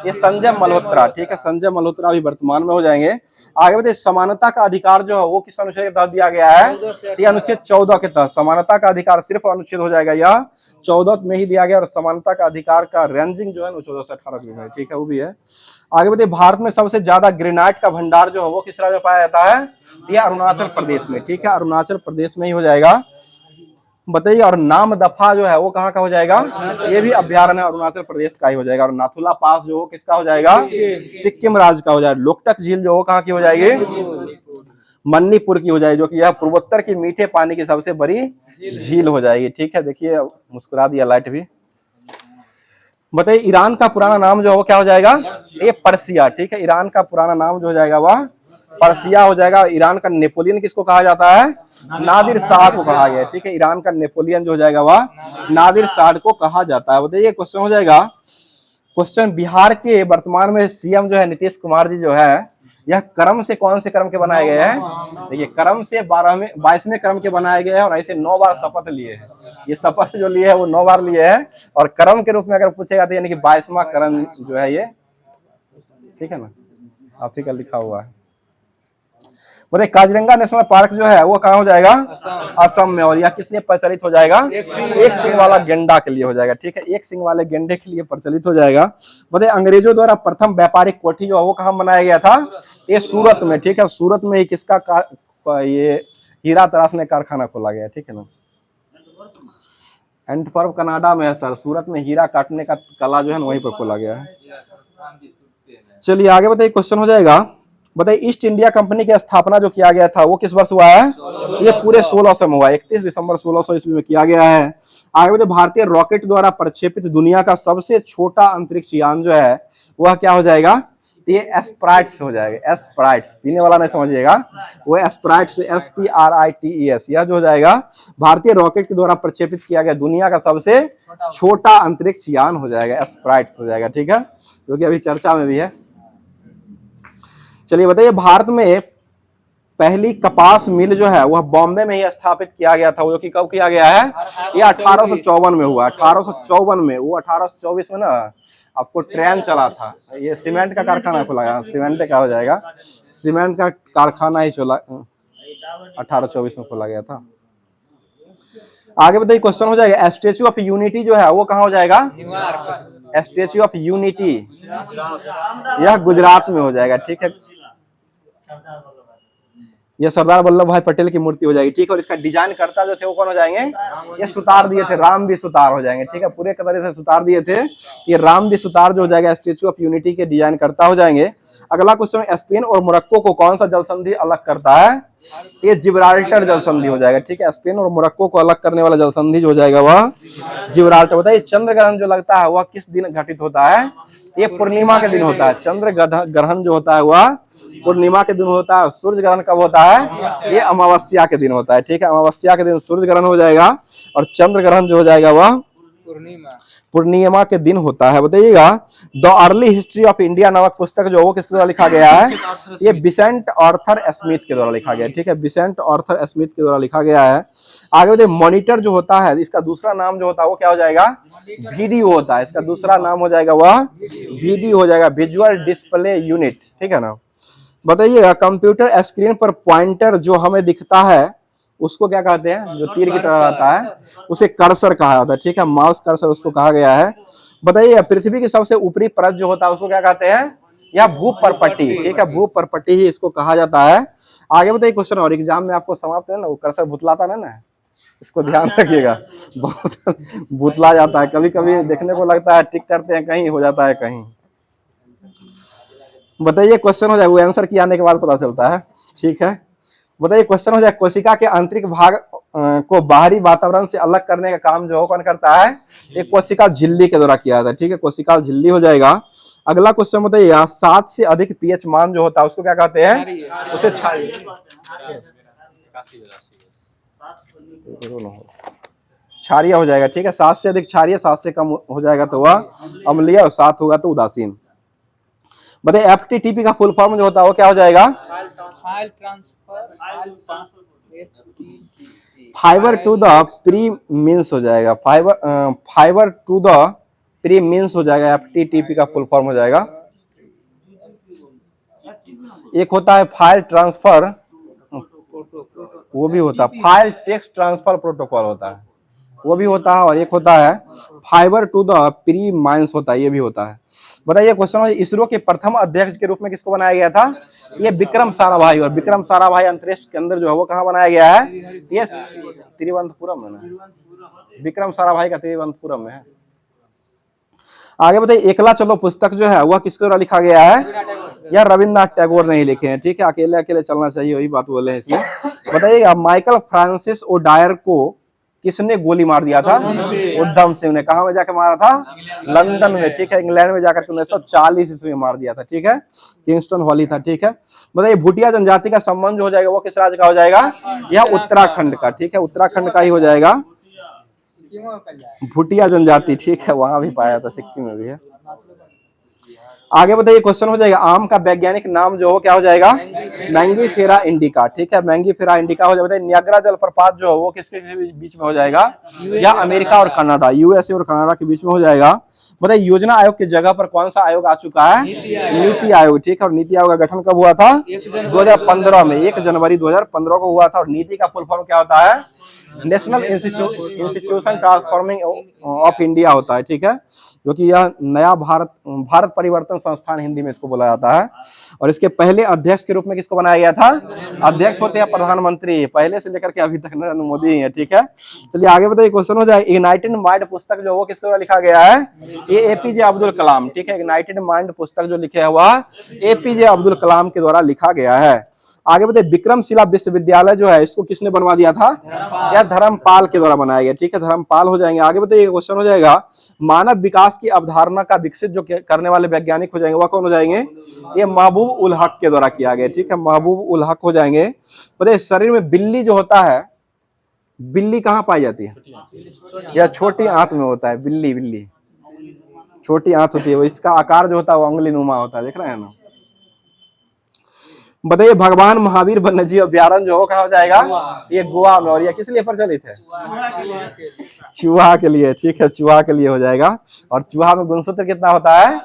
ये संजय मल्होत्रा। ठीक है, संजय मल्होत्रा अभी वर्तमान में हो जाएंगे। आगे बताइए समानता का अधिकार जो है वो किस अनुच्छेद के तहत दिया गया है, ये अनुच्छेद 14 के तहत। समानता का अधिकार सिर्फ अनुच्छेद हो जाएगा, यह 14 में ही दिया गया। और समानता का अधिकार का रेंजिंग जो है 14 से 18 किलोमीटर। ठीक है, वो भी है। आगे बताइए भारत में सबसे ज्यादा ग्रेनाइट का भंडार जो है वो किस राज्य में पाया जाता है, यह अरुणाचल प्रदेश में। ठीक है, अरुणाचल प्रदेश में ही हो जाएगा। बताइए और नाम दफा जो है वो कहाँ का हो जाएगा, ये भी अभ्यारण्य अरुणाचल प्रदेश का ही हो जाएगा। और नाथुला पास जो हो किसका हो जाएगा, सिक्किम राज्य का हो जाएगा। लोकटक झील जो हो कहाँ की हो जाएगी, मणिपुर की हो जाएगी, जो कि यह पूर्वोत्तर की मीठे पानी की सबसे बड़ी झील हो जाएगी। ठीक है, देखिए मुस्कुरा दिया लाइट भी। बताइए ईरान का पुराना नाम जो है वो क्या हो जाएगा, ये पर्सिया। ठीक है, ईरान का पुराना नाम जो हो जाएगा वह पर्सिया हो जाएगा। ईरान का नेपोलियन किसको कहा जाता है, नादिर शाह को कहा गया है। ठीक है, ईरान का नेपोलियन जो हो जाएगा वह नादिर शाह को कहा जाता है। बताइए क्वेश्चन हो जाएगा, क्वेश्चन बिहार के वर्तमान में सीएम जो है नीतीश कुमार जी जो है, यह क्रम से कौन से क्रम के बनाए गए हैं, देखिए क्रम से 22वें क्रम के बनाए गए हैं। और ऐसे 9 बार शपथ लिए हैं, ये शपथ जो लिए है वो 9 बार लिए हैं। और क्रम के रूप में अगर पूछेगा तो यानी कि 22वां क्रम जो है ये, ठीक है ना, आप ही का लिखा हुआ है। बोले काजीरंगा नेशनल पार्क जो है वो कहाँ हो जाएगा, असम में। और यह किस लिए प्रचलित हो जाएगा, एक सिंग वाला गेंडा के लिए हो जाएगा। ठीक है, एक सिंग वाले गेंडे के लिए प्रचलित हो जाएगा। बोले अंग्रेजों द्वारा प्रथम व्यापारिक कोठी जो है वो कहाँ बनाया गया था, ये सूरत में। ठीक है, सूरत में ही किसका ये हीरा तराशने कारखाना खोला गया। ठीक है ना, एंटवर्प कनाडा में है सर, सूरत में हीरा काटने का कला जो है वहीं पर खोला गया है। चलिए आगे बताइए क्वेश्चन हो जाएगा। बताइए ईस्ट इंडिया कंपनी की स्थापना जो किया गया था वो किस वर्ष हुआ है, ये पूरे 1600 में हुआ, 31 दिसंबर 1600 ईस्वी में किया गया है। आगे बताइए भारतीय रॉकेट द्वारा प्रक्षेपित दुनिया का सबसे छोटा अंतरिक्ष यान जो है वह क्या हो जाएगा, ये एस्प्राइट्स हो जाएगा। एस्प्राइट्स पीने वाला नहीं समझिएगा, वो एस्प्राइट्स SPRITES, यह जो हो जाएगा भारतीय रॉकेट के द्वारा प्रक्षेपित किया गया दुनिया का सबसे छोटा अंतरिक्ष यान हो जाएगा, एस्प्राइट्स हो जाएगा। ठीक है, जो कि अभी चर्चा में भी है। चलिए बताइए भारत में पहली कपास मिल जो है वह बॉम्बे में ही स्थापित किया गया था, जो कि कब किया गया है, ये 1854 में हुआ। 1854 में, वो 1824 में ना आपको ट्रेन चला था, ये सीमेंट का कारखाना खोला गया, सीमेंट का हो जाएगा, सीमेंट का कारखाना ही चला 1824 में खोला गया था। आगे बताइए क्वेश्चन हो जाएगा, स्टैच्यू ऑफ यूनिटी जो है वो कहाँ हो जाएगा, स्टैच्यू ऑफ यूनिटी यह गुजरात में हो जाएगा। ठीक है, ये सरदार वल्लभ भाई पटेल की मूर्ति हो जाएगी। ठीक है, और इसका डिजाइन करता जो थे वो कौन हो जाएंगे, ये सुतार दिए थे, राम भी सुतार हो जाएंगे। ठीक है, पूरे तरह से सुतार दिए थे, ये राम भी सुतार जो हो जाएगा स्टैच्यू ऑफ यूनिटी के डिजाइन करता हो जाएंगे। अगला क्वेश्चन, स्पेन और मोरक्को को कौन सा जल संधि अलग करता है, ये जिब्राल्टर जल संधि हो जाएगा। ठीक है, स्पेन और मोरक्को को अलग करने वाला जल संधि जो हो जाएगा वह जिब्राल्टर। बताइए चंद्र ग्रहण जो लगता है वह किस दिन घटित होता है, ये पूर्णिमा के दिन होता है। चंद्र ग्रहण जो होता है वह पूर्णिमा के दिन होता है। सूर्य ग्रहण कब होता है, ये अमावस्या के दिन होता है। ठीक है, अमावस्या के दिन सूर्य ग्रहण हो जाएगा, और चंद्र ग्रहण जो हो जाएगा वह पूर्णिमा के दिन होता है। बताइएगा the early history of India नामक पुस्तक जो वो किसके द्वारा लिखा गया है, ये बिसेंट आर्थर स्मिथ के द्वारा लिखा गया है। ठीक है, बिसेंट आर्थर स्मिथ के द्वारा लिखा गया है। आगे बताइए मॉनिटर जो होता है इसका दूसरा नाम जो होता है वो क्या हो जाएगा, वीडियो होता है, इसका दूसरा नाम हो जाएगा वह वीडियो हो जाएगा, विजुअल डिस्प्ले यूनिट। ठीक है ना। बताइएगा कंप्यूटर स्क्रीन पर पॉइंटर जो हमें दिखता है उसको क्या कहते हैं, जो तीर की तरह रहता है उसे कर्सर कहा जाता है, ठीक है, माउस कर्सर उसको कहा गया है। बताइए पृथ्वी की सबसे ऊपरी परत जो होता है उसको क्या कहते हैं, या भूपर्पट्टी, ठीक है, भूपर्पट्टी ही इसको कहा जाता है। आगे बताइए क्वेश्चन, और एग्जाम में आपको समाप्त है ना, वो कर्सर भुतलाता ना, इसको ध्यान रखिएगा, बहुत भुतला जाता है, कभी कभी देखने को लगता है टिक करते हैं कहीं, हो जाता है कहीं। बताइए क्वेश्चन हो जाए, वो आंसर की आने के बाद पता चलता है, ठीक है। बताइए क्वेश्चन हो जाए, कोशिका के आंतरिक भाग को बाहरी वातावरण से अलग करने का काम जो कौन करता है, एक कोशिका झिल्ली के द्वारा किया जाता है, ठीक है, कोशिका झिल्ली हो जाएगा। अगला क्वेश्चन बताइए, 7 से अधिक पीएच मान जो होता है उसको क्या कहते हैं, उसे क्षारीय हो जाएगा, ठीक है, 7 से अधिक क्षारीय, 7 से कम हो जाएगा तो वह अम्लीय, और 7 होगा तो उदासीन। बताइए एफटीटीपी का फुल फॉर्म जो होता है वो क्या हो जाएगा, fibre to the premises हो जाएगा, fibre to the premises हो जाएगा, एफटीटीपी का फुल फॉर्म हो जाएगा। एक होता है फाइल ट्रांसफर, वो भी होता है फाइल टेक्स्ट ट्रांसफर प्रोटोकॉल होता है, वो भी होता है, और एक होता है fibre to the premises होता है, ये भी होता है। बताइए क्वेश्चन, इसरो के प्रथम अध्यक्ष के रूप में किसको बनाया गया था, ये विक्रम साराभाई, और विक्रम साराभाई अंतरिक्ष के अंदर जो है वो कहाँ बनाया गया है, ये तिरुवनंतपुरम में ना, विक्रम साराभाई का तिरुवनंतपुरम में है। आगे बताइए, एकला चलो पुस्तक जो है वह किसके द्वारा लिखा गया है, या रविन्द्रनाथ टैगोर ने ही लिखे हैं, ठीक है, अकेले अकेले चलना चाहिए, वही बात बोले हैं इसमें। बताइए माइकल फ्रांसिस ओडायर को किसने गोली मार दिया था, उधम सिंह ने, कहा में जाकर मारा था, लंदन में, ठीक है, इंग्लैंड में जाकर 1940 ईस्वी में मार दिया था, ठीक है, किंगस्टन वाली था, ठीक है। बताइए भूटिया जनजाति का संबंध जो हो जाएगा वो किस राज्य का हो जाएगा, यह उत्तराखंड का, ठीक है, उत्तराखंड का ही हो जाएगा भूटिया जनजाति, ठीक है, वहां भी पाया था, सिक्किम में भी है। आगे बताइए क्वेश्चन हो जाएगा, आम का वैज्ञानिक नाम जो हो क्या हो जाएगा, मैंगीफेरा इंडिका, ठीक है, मैंगीफेरा इंडिका हो जाएगा। नियाग्रा जलप्रपात जो है वो किसके बीच में हो जाएगा, या अमेरिका और कनाडा, यूएसए और कनाडा के बीच में हो जाएगा। बताइए योजना आयोग की जगह पर कौन सा आयोग आ चुका है, नीति आयोग, ठीक है, और नीति आयोग का गठन कब हुआ था, 2015 में, 1 जनवरी 2015 को हुआ था। और नीति का फुल फॉर्म क्या होता है, national institution transforming of India होता है, ठीक है, जो कि यह नया भारत परिवर्तन संस्थान हिंदी में इसको बोला जाता है। और इसके पहले अध्यक्ष के रूप में किसको बनाया गया था, अध्यक्ष होते हैं प्रधानमंत्री, पहले से लेकर के अभी तक नरेंद्र मोदी ही है, ठीक है। चलिए आगे बताइए क्वेश्चन हो जाए, इग्नाइटेड माइंड पुस्तक जो वो किसके द्वारा लिखा गया है, ये एपीजे अब्दुल कलाम, ठीक है, इग्नाइटेड माइंड पुस्तक जो लिखे है वह एपीजे अब्दुल कलाम के द्वारा लिखा गया है। आगे बताइए विक्रमशिला विश्वविद्यालय जो है इसको किसने बनवा दिया था, या धर्मपाल के द्वारा बनाया गया, ठीक है, धर्मपाल हो जाएंगे। आगे बताइए क्वेश्चन हो जाएगा, मानव विकास की अवधारणा का विकसित जो करने वाले वैज्ञानिक हो जाएंगे वह कौन हो जाएंगे, ये महबूब उल हक के द्वारा किया गया, ठीक है, महबूब उल हक हो जाएंगे। बताइए शरीर में बिल्ली जो होता है, बिल्ली कहाँ पाई जाती है, या छोटी आंत में होता है, बिल्ली छोटी आंत होती है, इसका आकार जो होता है वो उंगली नुमा होता है, देख रहे हैं ना। बताइए भगवान महावीर वन्यजीव अभ्यारण्य जो कहाँ हो जाएगा, ये गोवा में, और ये किस लिए प्रचलित है, चूहा के लिए, ठीक है, चूहा के लिए हो जाएगा। और चूहा में गुणसूत्र कितना होता है,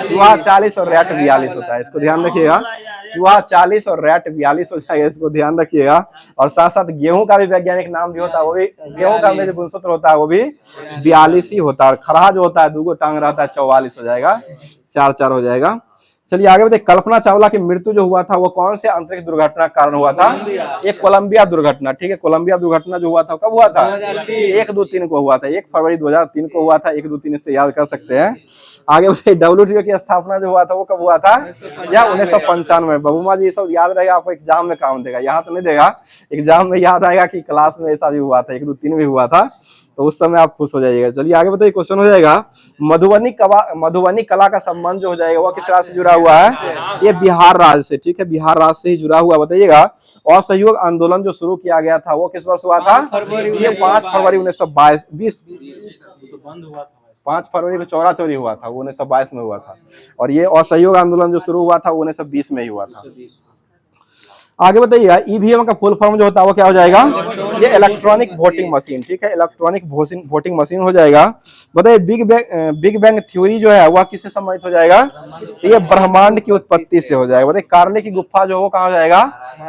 चूहा 40 और रैट 42 होता है, इसको ध्यान रखिएगा, चूहा 40 और रैट 42 हो जाएगा, इसको ध्यान रखिएगा। और साथ साथ गेहूं का भी वैज्ञानिक नाम भी होता है, वो भी गेहूं का जो गुणसूत्र होता है वो भी 42 ही होता है। और खरहा जो होता है 2 टांग रहता है 44 हो जाएगा, 4 हो जाएगा। चलिए आगे बताइए कल्पना चावला की मृत्यु जो हुआ था वो कौन से अंतरिक्ष दुर्घटना के कारण हुआ था, एक कोलंबिया दुर्घटना, ठीक है, कोलंबिया दुर्घटना जो हुआ था कब हुआ था, 1-2-3 को हुआ था, 1 फरवरी 2003 को हुआ था, 1-2-3 से याद कर सकते हैं। आगे बताइए WTO की स्थापना जो हुआ था वो कब हुआ था, या 1995। बबूमा जी ये सब याद रहेगा, आपको एग्जाम में काम देगा, यहाँ तो नहीं देगा, एग्जाम में याद आएगा कि क्लास में ऐसा भी हुआ था, 1-2-3 में हुआ था, तो उस समय आप खुश हो जाइएगा। चलिए आगे बताइए क्वेश्चन हो जाएगा, मधुबनी कला का संबंध जो हो जाएगा वो किस राज्य से जुड़ा हुआ है, ये बिहार राज्य से, ठीक है, बिहार राज्य से ही जुड़ा हुआ। बताइएगा असहयोग आंदोलन जो शुरू किया गया था वो किस वर्ष हुआ था, ये 5 फरवरी 1922, 5 फरवरी को चौरा चोरी हुआ था, वो 1922 में हुआ था। और ये असहयोग आंदोलन जो शुरू हुआ था वो 1920 में ही हुआ था। आगे बताइएगा, ईवीएम का फुल फॉर्म जो होता है वो क्या हो जाएगा, ये इलेक्ट्रॉनिक वोटिंग मशीन, ठीक है, इलेक्ट्रॉनिक वोटिंग मशीन हो जाएगा। बताइए बिग बैंग थ्योरी जो है वह किससे संबंधित हो जाएगा, ये ब्रह्मांड की उत्पत्ति से हो जाएगा। बताइए कार्ले की गुफा जो हो कहाँ हो जाएगा,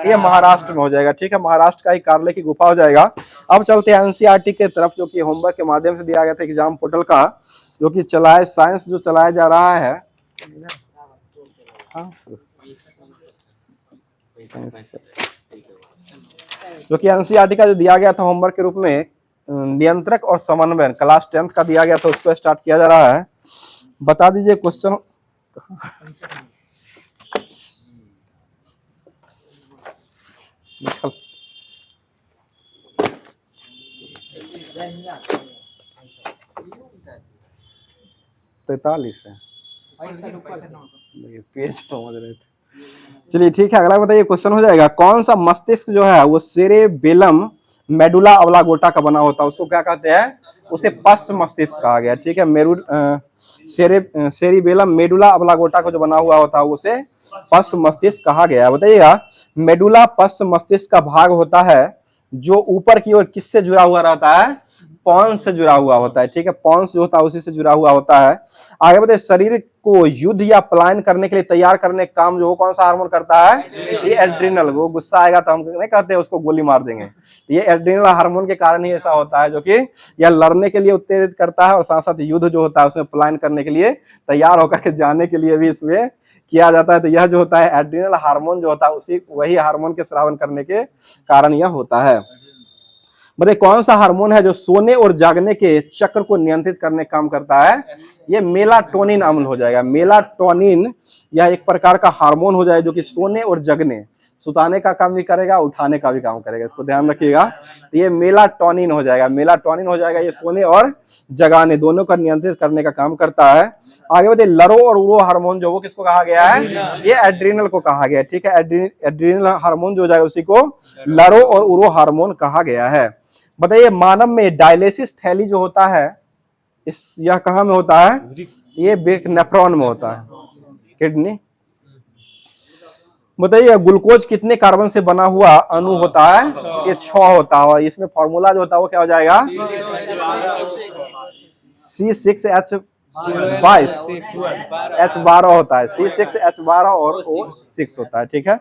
ये महाराष्ट्र में हो जाएगा, ठीक है, महाराष्ट्र का ही कार्ले की गुफा हो जाएगा। अब चलते हैं एनसीईआरटी के तरफ, जो कि होमवर्क के माध्यम से दिया गया था एग्जाम पोर्टल का, जो कि चलाए साइंस जो चलाया जा रहा है, जो कि एनसीईआरटी का जो दिया गया था होमवर्क के रूप में, नियंत्रक और समन्वय क्लास 10th का दिया गया था, उसको स्टार्ट किया जा रहा है। बता दीजिए क्वेश्चन। तैतालीस है, पेज समझ रहे थे। चलिए ठीक है, अगला बताइए क्वेश्चन हो जाएगा, कौन सा मस्तिष्क जो है वो सेरेबेलम मेडुला ऑब्लांगोटा का बना होता है, उसको क्या कहते हैं, उसे पश्च मस्तिष्क कहा गया, ठीक है। सेरेबेलम मेडुला ऑब्लांगोटा को जो बना हुआ होता है उसे पश्च मस्तिष्क कहा गया। बताइएगा, मेडुला पश्च मस्तिष्क का भाग होता है जो ऊपर की ओर किससे जुड़ा हुआ रहता है, पॉन्स से जुड़ा हुआ होता है, ठीक है, पॉन्स जो होता है उसी से जुड़ा हुआ होता है। आगे बताइए, शरीर को युद्ध या पलायन करने के लिए तैयार करने का काम जो कौन सा हार्मोन करता है, ये एड्रिनल। वो गुस्सा आएगा तो हम नहीं कहते उसको गोली मार देंगे, ये एड्रिनल हार्मोन के कारण ही ऐसा होता है, जो कि यह लड़ने के लिए उत्तेजित करता है और साथ साथ युद्ध जो होता है उसमें पलायन करने के लिए तैयार होकर के जाने के लिए भी इसमें किया जाता है। तो यह जो होता है एड्रिनल हार्मोन जो होता है उसी वही हार्मोन के स्रावन करने के कारण यह होता है। बताइए, कौन सा हार्मोन है जो सोने और जागने के चक्र को नियंत्रित करने का काम करता है, ये मेलाटोनिन अम्ल हो जाएगा। मेलाटोनिन यह एक प्रकार का हार्मोन हो जाएगा जो कि सोने और जगने, सुताने का काम भी करेगा, उठाने का भी काम करेगा, इसको ध्यान रखिएगा। तो ये मेलाटोनिन हो जाएगा, मेलाटोनिन हो जाएगा, ये सोने और जगाने दोनों का नियंत्रित करने का काम करता है। आगे बताइए, लरो और उरो हार्मोन जो वो किसको कहा गया है, ये एड्रिनल को कहा गया है, ठीक है, एड्रिनल हार्मोन जो हो जाएगा उसी को लरो और उरो हार्मोन कहा गया है। बताइए, मानव में डायलिसिस थैली जो होता है यह कहाँ में होता है, ये नेफ्रॉन में होता है, किडनी। बताइए, ग्लूकोज कितने कार्बन से बना हुआ अणु होता है, ये 6 होता है। इसमें फॉर्मूला जो होता है वो क्या हो जाएगा, C6H22 H12 होता है, C6H12 और O6 होता है, ठीक है।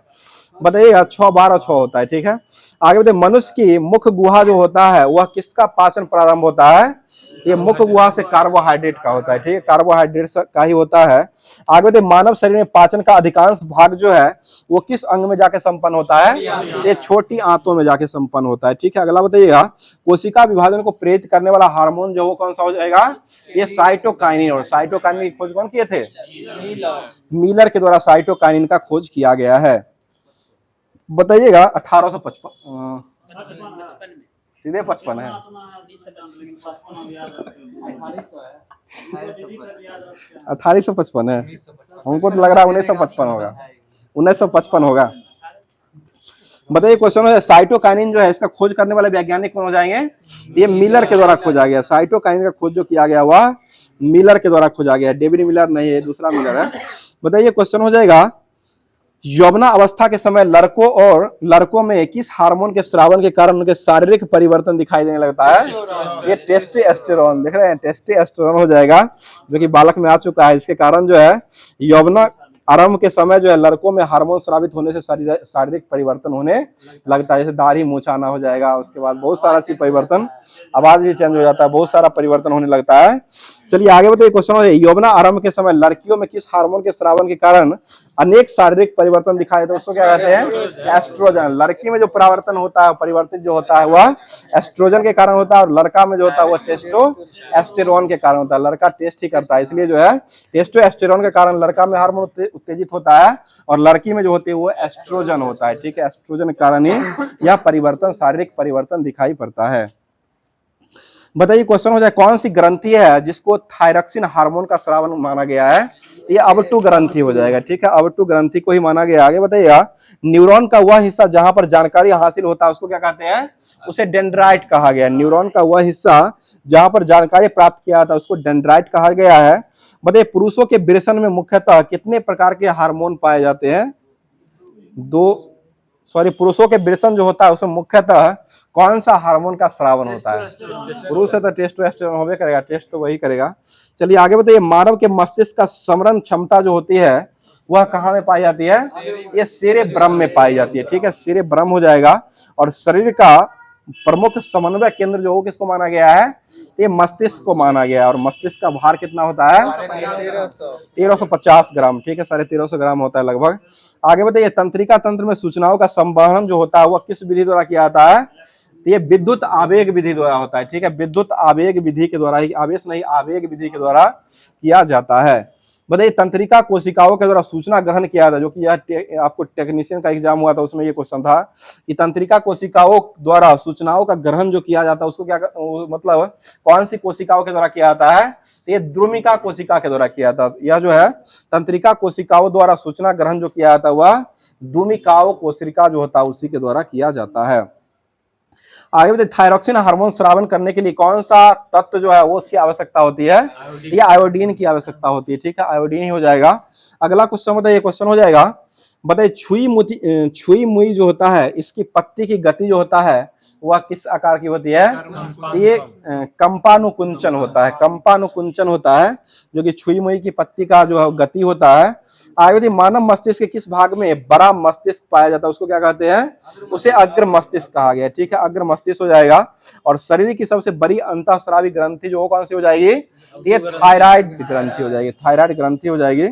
बताइएगा, 6 होता है, ठीक है। आगे बताइए, मनुष्य की मुख्य गुहा जो होता है वह किसका पाचन प्रारंभ होता है, ये मुख्य गुहा से कार्बोहाइड्रेट का होता है, ठीक है, कार्बोहाइड्रेट का ही होता है। आगे बताइए, मानव शरीर में पाचन का अधिकांश भाग जो है वो किस अंग में जाके संपन्न होता है, ये छोटी आंतों में जाके संपन्न होता है, ठीक है। अगला बताइएगा, कोशिका विभाजन को प्रेरित करने वाला हार्मोन जो वो कौन सा हो जाएगा, ये साइटोकाइनिन। और साइटोकाइनिन की खोज कौन किए थे, मिलर के द्वारा साइटोकाइनिन का खोज किया गया है। बताइएगा, 1855 सीधे 55 है, 1855 है, हमको तो लग रहा है 1955 होगा, 1955 होगा। बताइए, क्वेश्चन है, साइटोकाइनिन जो है इसका खोज करने वाले वैज्ञानिक कौन हो जाएंगे, ये मिलर के द्वारा खोजा गया। साइटोकाइनिन का खोज जो किया गया वह मिलर के द्वारा खोजा गया, डेविड मिलर नहीं है, दूसरा मिलर है। बताइए, क्वेश्चन हो जाएगा, यौवना अवस्था के समय लड़कों में किस हार्मोन के स्रावन के कारण उनके शारीरिक परिवर्तन दिखाई देने लगता है, ये टेस्टोस्टेरोन। देख रहे हैं, टेस्टोस्टेरोन हो जाएगा, जो कि बालक में आ चुका है। इसके कारण जो है यौवना आरंभ के समय जो है लड़कों में हार्मोन स्रावित होने से शारीरिक परिवर्तन होने लगता है, जैसे दाढ़ी मूंछ आना हो जाएगा, उसके बाद बहुत सारा चीज परिवर्तन, आवाज भी चेंज हो जाता है, बहुत सारा परिवर्तन होने लगता है। चलिए आगे बताइए, क्वेश्चन है, यौवना आरंभ के समय लड़कियों में किस हार्मोन के स्रावन के कारण अनेक शारीरिक परिवर्तन दिखाई देते हैं, उसको क्या कहते हैं, एस्ट्रोजन। लड़की में जो परिवर्तन होता है, परिवर्तित जो होता है वह एस्ट्रोजन के कारण होता है, और लड़का में जो होता है वह टेस्टोस्टेरोन के कारण होता है। लड़का टेस्ट ही करता है, इसलिए जो है टेस्टोस्टेरोन के कारण लड़का में हार्मोन उत्तेजित होता है, और लड़की में जो होती है वो एस्ट्रोजन होता है, ठीक है। एस्ट्रोजन के कारण ही यह परिवर्तन, शारीरिक परिवर्तन दिखाई पड़ता है। बताइए, क्वेश्चन हो जाए, कौन सी ग्रंथि है जिसको थायरॉक्सिन हार्मोन का स्रावन माना गया है, ये अब2 ग्रंथि हो जाएगा, ठीक है, अब2 ग्रंथि को ही माना गया। आगे बताइएगा, न्यूरॉन का वह हिस्सा जहां पर जानकारी हासिल होता है उसको क्या कहते हैं, उसे डेंड्राइट कहा गया। न्यूरॉन का वह हिस्सा जहां पर जानकारी प्राप्त किया था उसको डेंड्राइट कहा गया है। बताइए, पुरुषों के वृषण में मुख्यतः कितने प्रकार के हार्मोन पाए जाते हैं, 2 सॉरी पुरुषों के वृषण जो होता है उसमें मुख्यतः कौन सा हार्मोन का स्रावन होता है? पुरुष है तो टेस्टोस्टेरोन होवे करेगा, टेस्ट तो वही करेगा। चलिए आगे बताइए, मानव के मस्तिष्क का स्मरण क्षमता जो होती है वह कहाँ में पाई जाती है? ये सेरेब्रम में पाई जाती है, ठीक है, सेरेब्रम हो जाएगा। और शरीर का प्रमुख समन्वय केंद्र जो किसको माना गया है? ये मस्तिष्क को माना गया है। और मस्तिष्क का भार कितना होता है? 1350 ग्राम, ठीक है, 1350 ग्राम होता है लगभग। आगे बताइए, तंत्रिका तंत्र में सूचनाओं का संवहन जो होता है वह किस विधि द्वारा किया जाता है? ये विद्युत आवेग विधि द्वारा होता है, ठीक है, विद्युत आवेग विधि के द्वारा ही, आवेश नहीं आवेग विधि के द्वारा किया जाता है। बताइए, तंत्रिका कोशिकाओं के द्वारा सूचना ग्रहण किया था, जो कि यह आपको टेक्नीशियन का एग्जाम हुआ था उसमें ये क्वेश्चन था कि तंत्रिका कोशिकाओं द्वारा सूचनाओं का ग्रहण जो किया जाता है उसको क्या मतलब कौन सी कोशिकाओं के द्वारा किया जाता है? ये द्रुमिका कोशिका के द्वारा किया जाता है। यह जो है तंत्रिका कोशिकाओं द्वारा सूचना ग्रहण जो किया जाता है वह द्रुमिकाओं कोशिका जो होता है उसी के द्वारा किया जाता है। आगे बताइए, थायरॉक्सिन हार्मोन स्रावन करने के लिए कौन सा तत्व जो है वो उसकी आवश्यकता होती है? ये आयोडीन की आवश्यकता होती है, ठीक है, आयोडीन ही हो जाएगा। अगला क्वेश्चन बताइए, क्वेश्चन हो जाएगा, बताइए छुई मुई जो होता है इसकी पत्ती की गति जो होता है वह किस आकार की होती है? ये कंपानुकुंचन होता है, कंपानुकुंचन होता है जो कि छुई मुई की पत्ती का जो है गति होता है। आगे बताइए, मानव मस्तिष्क के किस भाग में बड़ा मस्तिष्क पाया जाता है उसको क्या कहते हैं? उसे अग्र मस्तिष्क कहा गया, ठीक है, अग्र मस्तिष्क हो जाएगा। और शरीर की सबसे बड़ी अंतःस्रावी ग्रंथि जो कौन सी हो जाएगी? ये थायराइड ग्रंथि हो जाएगी, थायराइड ग्रंथि हो जाएगी।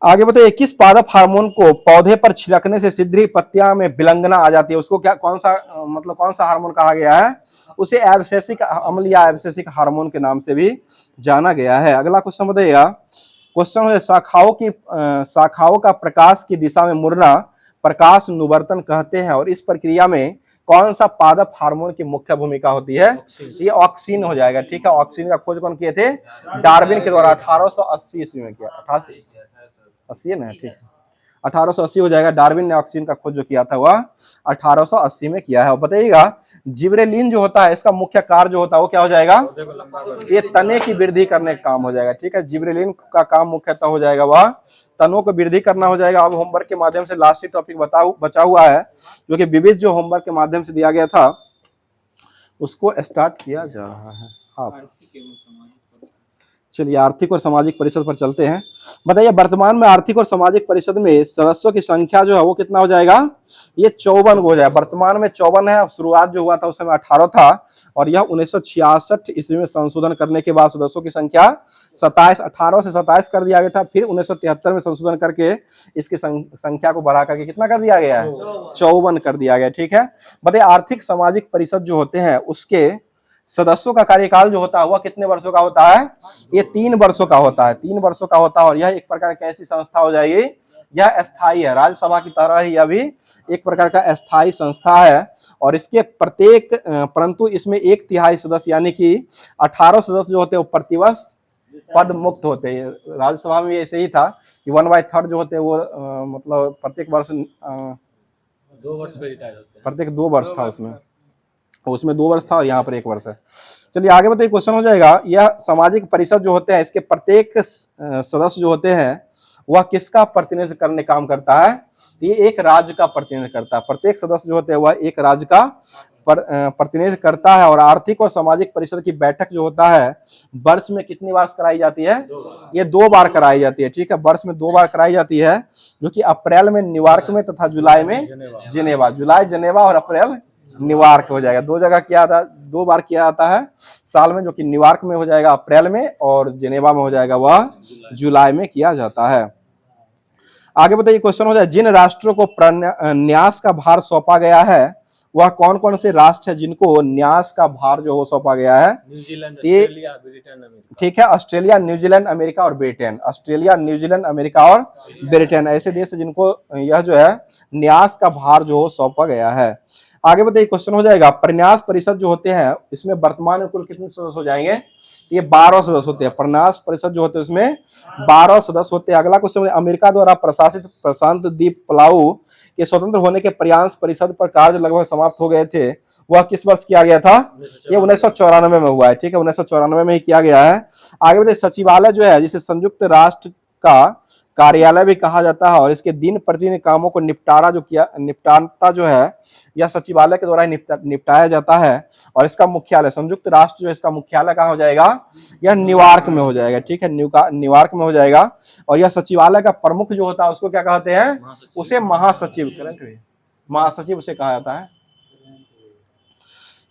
आगे बताइए, किस पादप हार्मोन को पौधे पर छिड़कने से शीघ्र पत्तियां में विलंगना आ जाती है उसको क्या कौन सा मतलब कौन सा हार्मोन कहा गया है? उसे एब्सेसिक अम्ल या एब्सेसिक हार्मोन के नाम से भी जाना गया है। अगला क्वेश्चन बताइएगा, क्वेश्चन है शाखाओं का प्रकाश की दिशा में मुड़ना प्रकाश अनुवर्तन कहते हैं और इस प्रक्रिया में कौन सा पादप हार्मोन की मुख्य भूमिका होती है? ये ऑक्सीन हो जाएगा, ठीक है, ऑक्सीन का खोज कौन किए थे? डार्विन के द्वारा 1880 ईस्वी में किया, 80 है ना, ठीक है, 1880 हो जाएगा। डार्विन ने ऑक्सीजन का खोज जो किया था वह 1880 में किया है। और बताइएगा, जिब्रेलिन जो होता है इसका मुख्य कार्य जो होता है वो क्या हो जाएगा? ये तने की वृद्धि करने का काम हो जाएगा, ठीक है, जिब्रेलिन का काम मुख्यतः हो जाएगा वह तनों को वृद्धि करना हो जाएगा। अब होमवर्क के माध्यम से लास्ट टॉपिक बचा हुआ है जो कि विविध जो होमवर्क के माध्यम से दिया गया था उसको स्टार्ट किया जा रहा है। हाँ, चलिए आर्थिक और सामाजिक परिषद पर चलते हैं। बताइए, वर्तमान में आर्थिक और सामाजिक परिषद में सदस्यों की संख्या जो है वो कितना हो जाएगा? ये 54 हो जाएगा। वर्तमान में 54 है, शुरुआत जो हुआ था उस समय 18 था और यह 1966 ईस्वी में संशोधन करने के बाद सदस्यों की संख्या 27, 18 से 27 कर दिया गया था। फिर 1973 में संशोधन करके इसकी संख्या को बढ़ा करके कितना कर दिया गया है? 54 कर दिया गया, ठीक है। बताइए, आर्थिक सामाजिक परिषद जो होते हैं उसके सदस्यों का कार्यकाल जो होता है वह कितने वर्षों का होता है? ये 3 वर्षों का होता है, 3 वर्षों का होता है। और यह एक प्रकार की ऐसी संस्था हो जाएगी, यह अस्थायी है, राज्यसभा की तरह ही यह भी एक प्रकार का अस्थायी संस्था है। और इसके प्रत्येक परंतु इसमें 1/3 सदस्य यानी कि 18 सदस्य जो होते हैं वो प्रतिवर्ष पद मुक्त होते हैं। राज्यसभा में ऐसे ही था कि 1/3 जो होते हैं वो मतलब प्रत्येक वर्ष 2 वर्ष पे रिटायर होते हैं, प्रत्येक 2 वर्ष था उसमें 2 वर्ष था और यहाँ पर 1 वर्ष है। चलिए आगे बताइए, क्वेश्चन हो जाएगा, यह सामाजिक परिषद जो होते हैं इसके प्रत्येक सदस्य जो होते हैं वह किसका प्रतिनिधित्व करने काम करता है? ये एक राज्य का प्रतिनिधित्व करता है। प्रत्येक सदस्य जो होते हैं वह एक राज्य का प्रतिनिधित्व करता है। और आर्थिक और सामाजिक परिषद की बैठक जो होता है वर्ष में कितनी बार कराई जाती है? ये 2 बार कराई जाती है, ठीक है, वर्ष में 2 बार कराई जाती है, जो कि अप्रैल में न्यूयॉर्क में तथा जुलाई में जिनेवा। जुलाई जिनेवा और अप्रैल न्यूयॉर्क हो जाएगा। 2 जगह किया था, 2 बार किया जाता है साल में, जो कि न्यूयॉर्क में हो जाएगा अप्रैल में और जिनेवा में हो जाएगा वह जुलाई में किया जाता है। आगे बताइए, क्वेश्चन हो जाए, जिन राष्ट्रों को न्यास का भार सौंपा गया है वह कौन कौन से राष्ट्र है जिनको न्यास का भार जो हो सौंपा गया है? ये ठीक है, ऑस्ट्रेलिया, न्यूजीलैंड, अमेरिका और ब्रिटेन। ऑस्ट्रेलिया, न्यूजीलैंड, अमेरिका और ब्रिटेन ऐसे देश है जिनको यह जो है न्यास का भार जो हो सौंपा गया है। आगे बताइए, क्वेश्चन हो जाएगा, प्रन्यास परिषद जो होते हैं इसमें वर्तमान में कुल कितने सदस्य हो जाएंगे? ये 12 सदस्य होते हैं। प्रन्यास परिषद जो होते हैं उसमें 12 सदस्य होते हैं। अगला क्वेश्चन, अमेरिका द्वारा प्रशासित प्रशांत द्वीप पलाऊ के स्वतंत्र होने के प्रयास परिषद पर कार्य लगभग समाप्त हो गए थे, वह किस वर्ष किया गया था? ये 1994 में हुआ है, ठीक है, 1994 में ही किया गया है। आगे बताइए, सचिवालय जो है जिसे संयुक्त राष्ट्र का कार्यालय भी कहा जाता है और इसके दिन प्रतिदिन कामों को निपटाता जो है यह सचिवालय के द्वारा ही निपटाया जाता है। और इसका मुख्यालय संयुक्त राष्ट्र जो है इसका मुख्यालय कहाँ हो जाएगा, यह न्यूयॉर्क में हो जाएगा, ठीक है, न्यूयॉर्क में हो जाएगा। और यह सचिवालय का प्रमुख जो होता है उसको क्या कहते हैं, उसे महासचिव, महासचिव उसे कहा जाता है।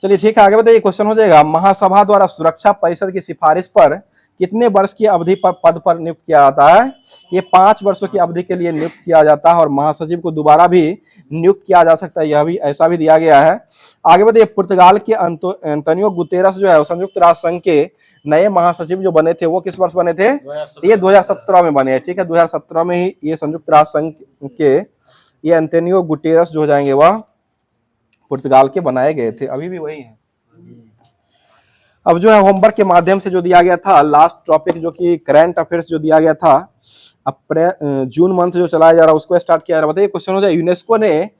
चलिए ठीक है, आगे बताइए क्वेश्चन हो जाएगा, महासभा द्वारा सुरक्षा परिषद की सिफारिश पर कितने वर्ष की अवधि पर पद पर नियुक्त किया जाता है, ये 5 वर्षों की अवधि के लिए नियुक्त किया जाता है और महासचिव को दोबारा भी नियुक्त किया जा सकता है, यह भी ऐसा भी दिया गया है। आगे बताइए, पुर्तगाल के एंटोनियो गुतेरस जो है संयुक्त राष्ट्र संघ के नए महासचिव जो बने थे वो किस वर्ष बने थे, ये 2017 में बने हैं, ठीक है, 2017 में ही ये संयुक्त राष्ट्र संघ के ये एंटोनियो गुतेरस जो हो जाएंगे वह पुर्तगाल के बनाए गए थे, अभी भी वही है। अब जो है होमवर्क के माध्यम से जो दिया गया था लास्ट टॉपिक जो कि करंट अफेयर्स जो दिया गया था जून मंथ जो चलाया जा रहा है उसको स्टार्ट किया जा रहा है। बताइए क्वेश्चन हो जाए, यूनेस्को ने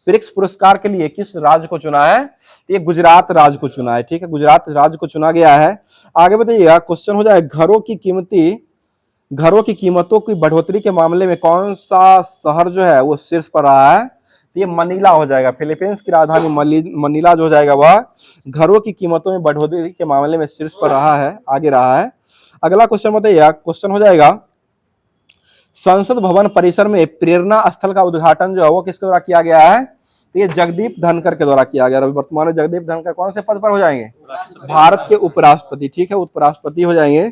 प्रिक्स पुरस्कार के लिए किस राज्य को चुना है, ये गुजरात राज्य को चुना है, ठीक है, गुजरात राज्य को चुना गया है। आगे बताइएगा क्वेश्चन हो जाए, घरों की कीमतों की बढ़ोतरी के मामले में कौन सा शहर जो है वो शीर्ष पर रहा है, ये मनीला हो जाएगा, फिलीपींस की राजधानी मनीला जो हो जाएगा वह घरों की कीमतों में बढ़ोतरी के मामले में शीर्ष पर रहा है, आगे रहा है। अगला क्वेश्चन बताइए, क्वेश्चन हो जाएगा, संसद भवन परिसर में प्रेरणा स्थल का उद्घाटन जो है वो किसके द्वारा किया गया है, तो ये जगदीप धनखड़ के द्वारा किया गया। वर्तमान में जगदीप धनखड़ कौन से पद पर हो जाएंगे, भारत के उपराष्ट्रपति, ठीक है, उपराष्ट्रपति हो जाएंगे।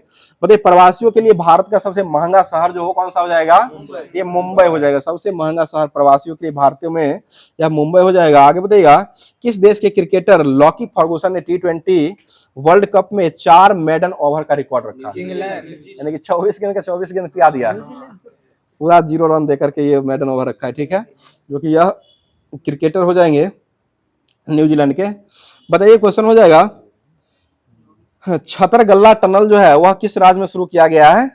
बताइए प्रवासियों के लिए भारत का सबसे महंगा शहर जो हो कौन सा हो जाएगा, ये मुंबई हो जाएगा, सबसे महंगा शहर प्रवासियों के लिए भारतीयों में यह मुंबई हो जाएगा। आगे बताइएगा, किस देश के क्रिकेटर लॉकी फर्गूसन ने T20 वर्ल्ड कप में 4 मेडन ओवर का रिकॉर्ड रखा, यानी कि 24 गेंद का 24 गेंद पिया दिया, पूरा 0 रन देकर के ये मेडन ओवर रखा है, ठीक है, जो कि यह क्रिकेटर हो जाएंगे न्यूजीलैंड के। बताइए क्वेश्चन हो जाएगा, छतरगल्ला टनल जो है वह किस राज्य में शुरू किया गया है,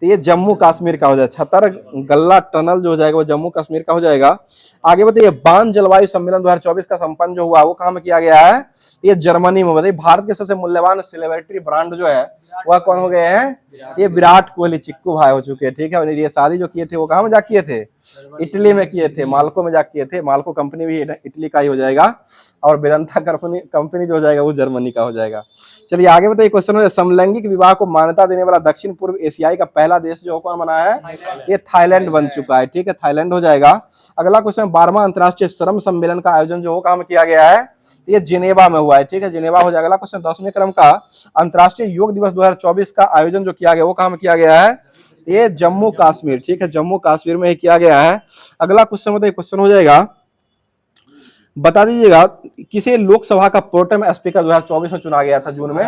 तो ये जम्मू कश्मीर का हो जाएगा, छतरगल्ला टनल जो हो जाएगा वो जम्मू कश्मीर का हो जाएगा। आगे बताइए, बान जलवायु सम्मेलन 2024 का संपन्न जो हुआ वो कहाँ में किया गया है, ये जर्मनी में। बताइए भारत के सबसे मूल्यवान सेलिब्रिटी ब्रांड जो है वह कौन हो गए हैं, ये विराट कोहली, चिक्कू भाई हो चुके हैं, ठीक है। और ये शादी जो किए थे वो कहाँ में जाके किए थे, इटली में किए थे, माल्को में जाके किए थे, माल्को कंपनी भी इटली का ही हो जाएगा और वेदांता कंपनी जो हो जाएगा वो जर्मनी का हो जाएगा। चलिए आगे बताइए क्वेश्चन है, समलैंगिक विवाह को मान्यता देने वाला दक्षिण पूर्व एशियाई का पहला देश जो कौन बना है, ये थाईलैंड बन चुका है, ठीक है, थाईलैंड हो जाएगा। अगला क्वेश्चन, 12वां अंतर्राष्ट्रीय श्रम सम्मेलन का आयोजन जो कहाँ में किया गया है, ये जिनेवा में हुआ है, ठीक है, जिनेवा हो जाएगा। अगला क्वेश्चन, 10वें क्रम का अंतर्राष्ट्रीय योग दिवस 2024 का आयोजन जो किया गया वो कहाँ में किया गया है, ये जम्मू कश्मीर, ठीक है, जम्मू कश्मीर में ही किया गया है। अगला क्वेश्चन बताइए, क्वेश्चन हो जाएगा, बता दीजिएगा किसे लोकसभा का प्रोटेम स्पीकर 2024 में चुना गया था जून में,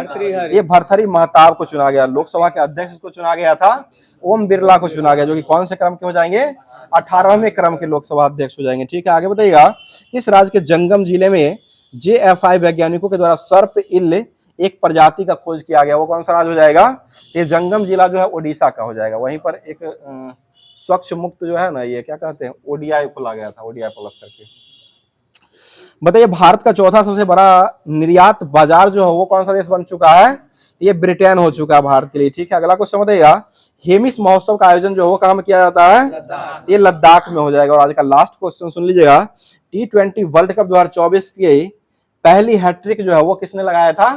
ये भर्तृहरि महताब को चुना गया। लोकसभा के अध्यक्ष को चुना गया था ओम बिरला को चुना गया, जो कि कौन से क्रम के हो जाएंगे, 18वें क्रम के लोकसभा अध्यक्ष हो जाएंगे, ठीक है। आगे बताइएगा, किस राज्य के जंगम जिले में JFI वैज्ञानिकों के द्वारा सर्प इल्ल एक प्रजाति का खोज किया गया, वो कौन सा राज्य हो जाएगा, ये जंगम जिला जो है ओडिशा का हो जाएगा। वहीं पर एक स्वच्छ मुक्त जो है ना, ये क्या कहते हैं, ODI खोला गया था, ODI प्लस करके। बताइए भारत का चौथा सबसे बड़ा निर्यात बाजार जो है वो कौन सा देश बन चुका है, ये ब्रिटेन हो चुका है भारत के लिए, ठीक है। अगला क्वेश्चन बताइएगा, हेमिस महोत्सव का आयोजन जो है वो कहाँ में किया जाता है, ये लद्दाख में हो जाएगा। और आज का लास्ट क्वेश्चन सुन लीजिएगा, T20 वर्ल्ड कप 2024 की पहली हैट्रिक जो है वो किसने लगाया था,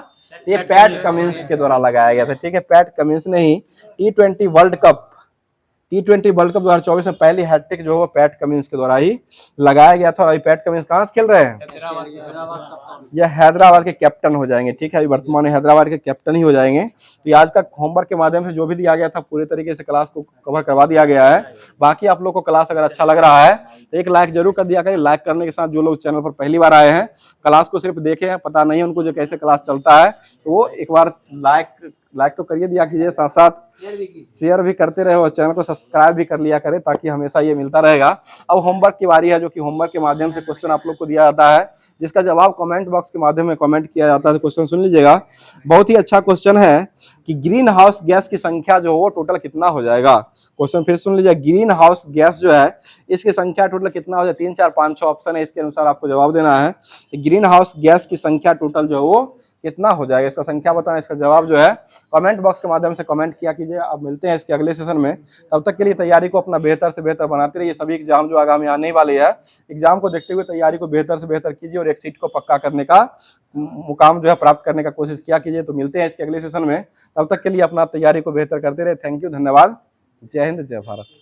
ये पैट कमिंस के द्वारा लगाया गया था, ठीक है, पैट कमिंस ने ही T20 वर्ल्ड कप 2024 में पहली हैट्रिक जो है पैट कमिंस के द्वारा ही लगाया गया था। और अभी पैट कमिंस कहाँ से खेल रहे हैं, यह हैदराबाद के कैप्टन हो जाएंगे, ठीक है, अभी वर्तमान में हैदराबाद के कैप्टन ही हो जाएंगे। तो आज का होमवर्क के माध्यम से जो भी दिया गया था पूरे तरीके से क्लास को कवर करवा दिया गया है। बाकी आप लोग को क्लास अगर अच्छा लग रहा है तो एक लाइक जरूर कर दिया करें। लाइक करने के साथ जो लोग चैनल पर पहली बार आए हैं, क्लास को सिर्फ देखे हैं, पता नहीं है उनको जो कैसे क्लास चलता है, तो वो एक बार लाइक तो करिए दिया कीजिए, साथ साथ शेयर भी करते रहे और चैनल को सब्सक्राइब भी कर लिया करें, ताकि हमेशा ये मिलता रहेगा। अब होमवर्क की बारी है, जो कि होमवर्क के माध्यम से क्वेश्चन आप लोग को दिया जाता है, जिसका जवाब कमेंट बॉक्स के माध्यम में कमेंट किया जाता है। क्वेश्चन सुन लीजिएगा, बहुत ही अच्छा क्वेश्चन है कि ग्रीन हाउस गैस की संख्या जो हो टोटल कितना हो जाएगा। क्वेश्चन फिर सुन लीजिए, ग्रीन हाउस गैस जो है इसकी संख्या टोटल कितना हो जाए, 3 4 5 6 ऑप्शन है, इसके अनुसार आपको जवाब देना है। ग्रीन हाउस गैस की संख्या टोटल जो है वो कितना हो जाएगा, इसका संख्या बताना। इसका जवाब जो है कमेंट बॉक्स के माध्यम से कमेंट किया कीजिए। अब मिलते हैं इसके अगले सेशन में, तब तक के लिए तैयारी को अपना बेहतर से बेहतर बनाते रहिए। सभी एग्जाम जो आगामी आने वाली है, एग्जाम को देखते हुए तैयारी को बेहतर से बेहतर कीजिए और एक सीट को पक्का करने का मुकाम जो है प्राप्त करने का कोशिश किया कीजिए। तो मिलते हैं इसके अगले सेशन में, तब तक के लिए अपना तैयारी को बेहतर करते रहे। थैंक यू, धन्यवाद, जय हिंद, जय भारत।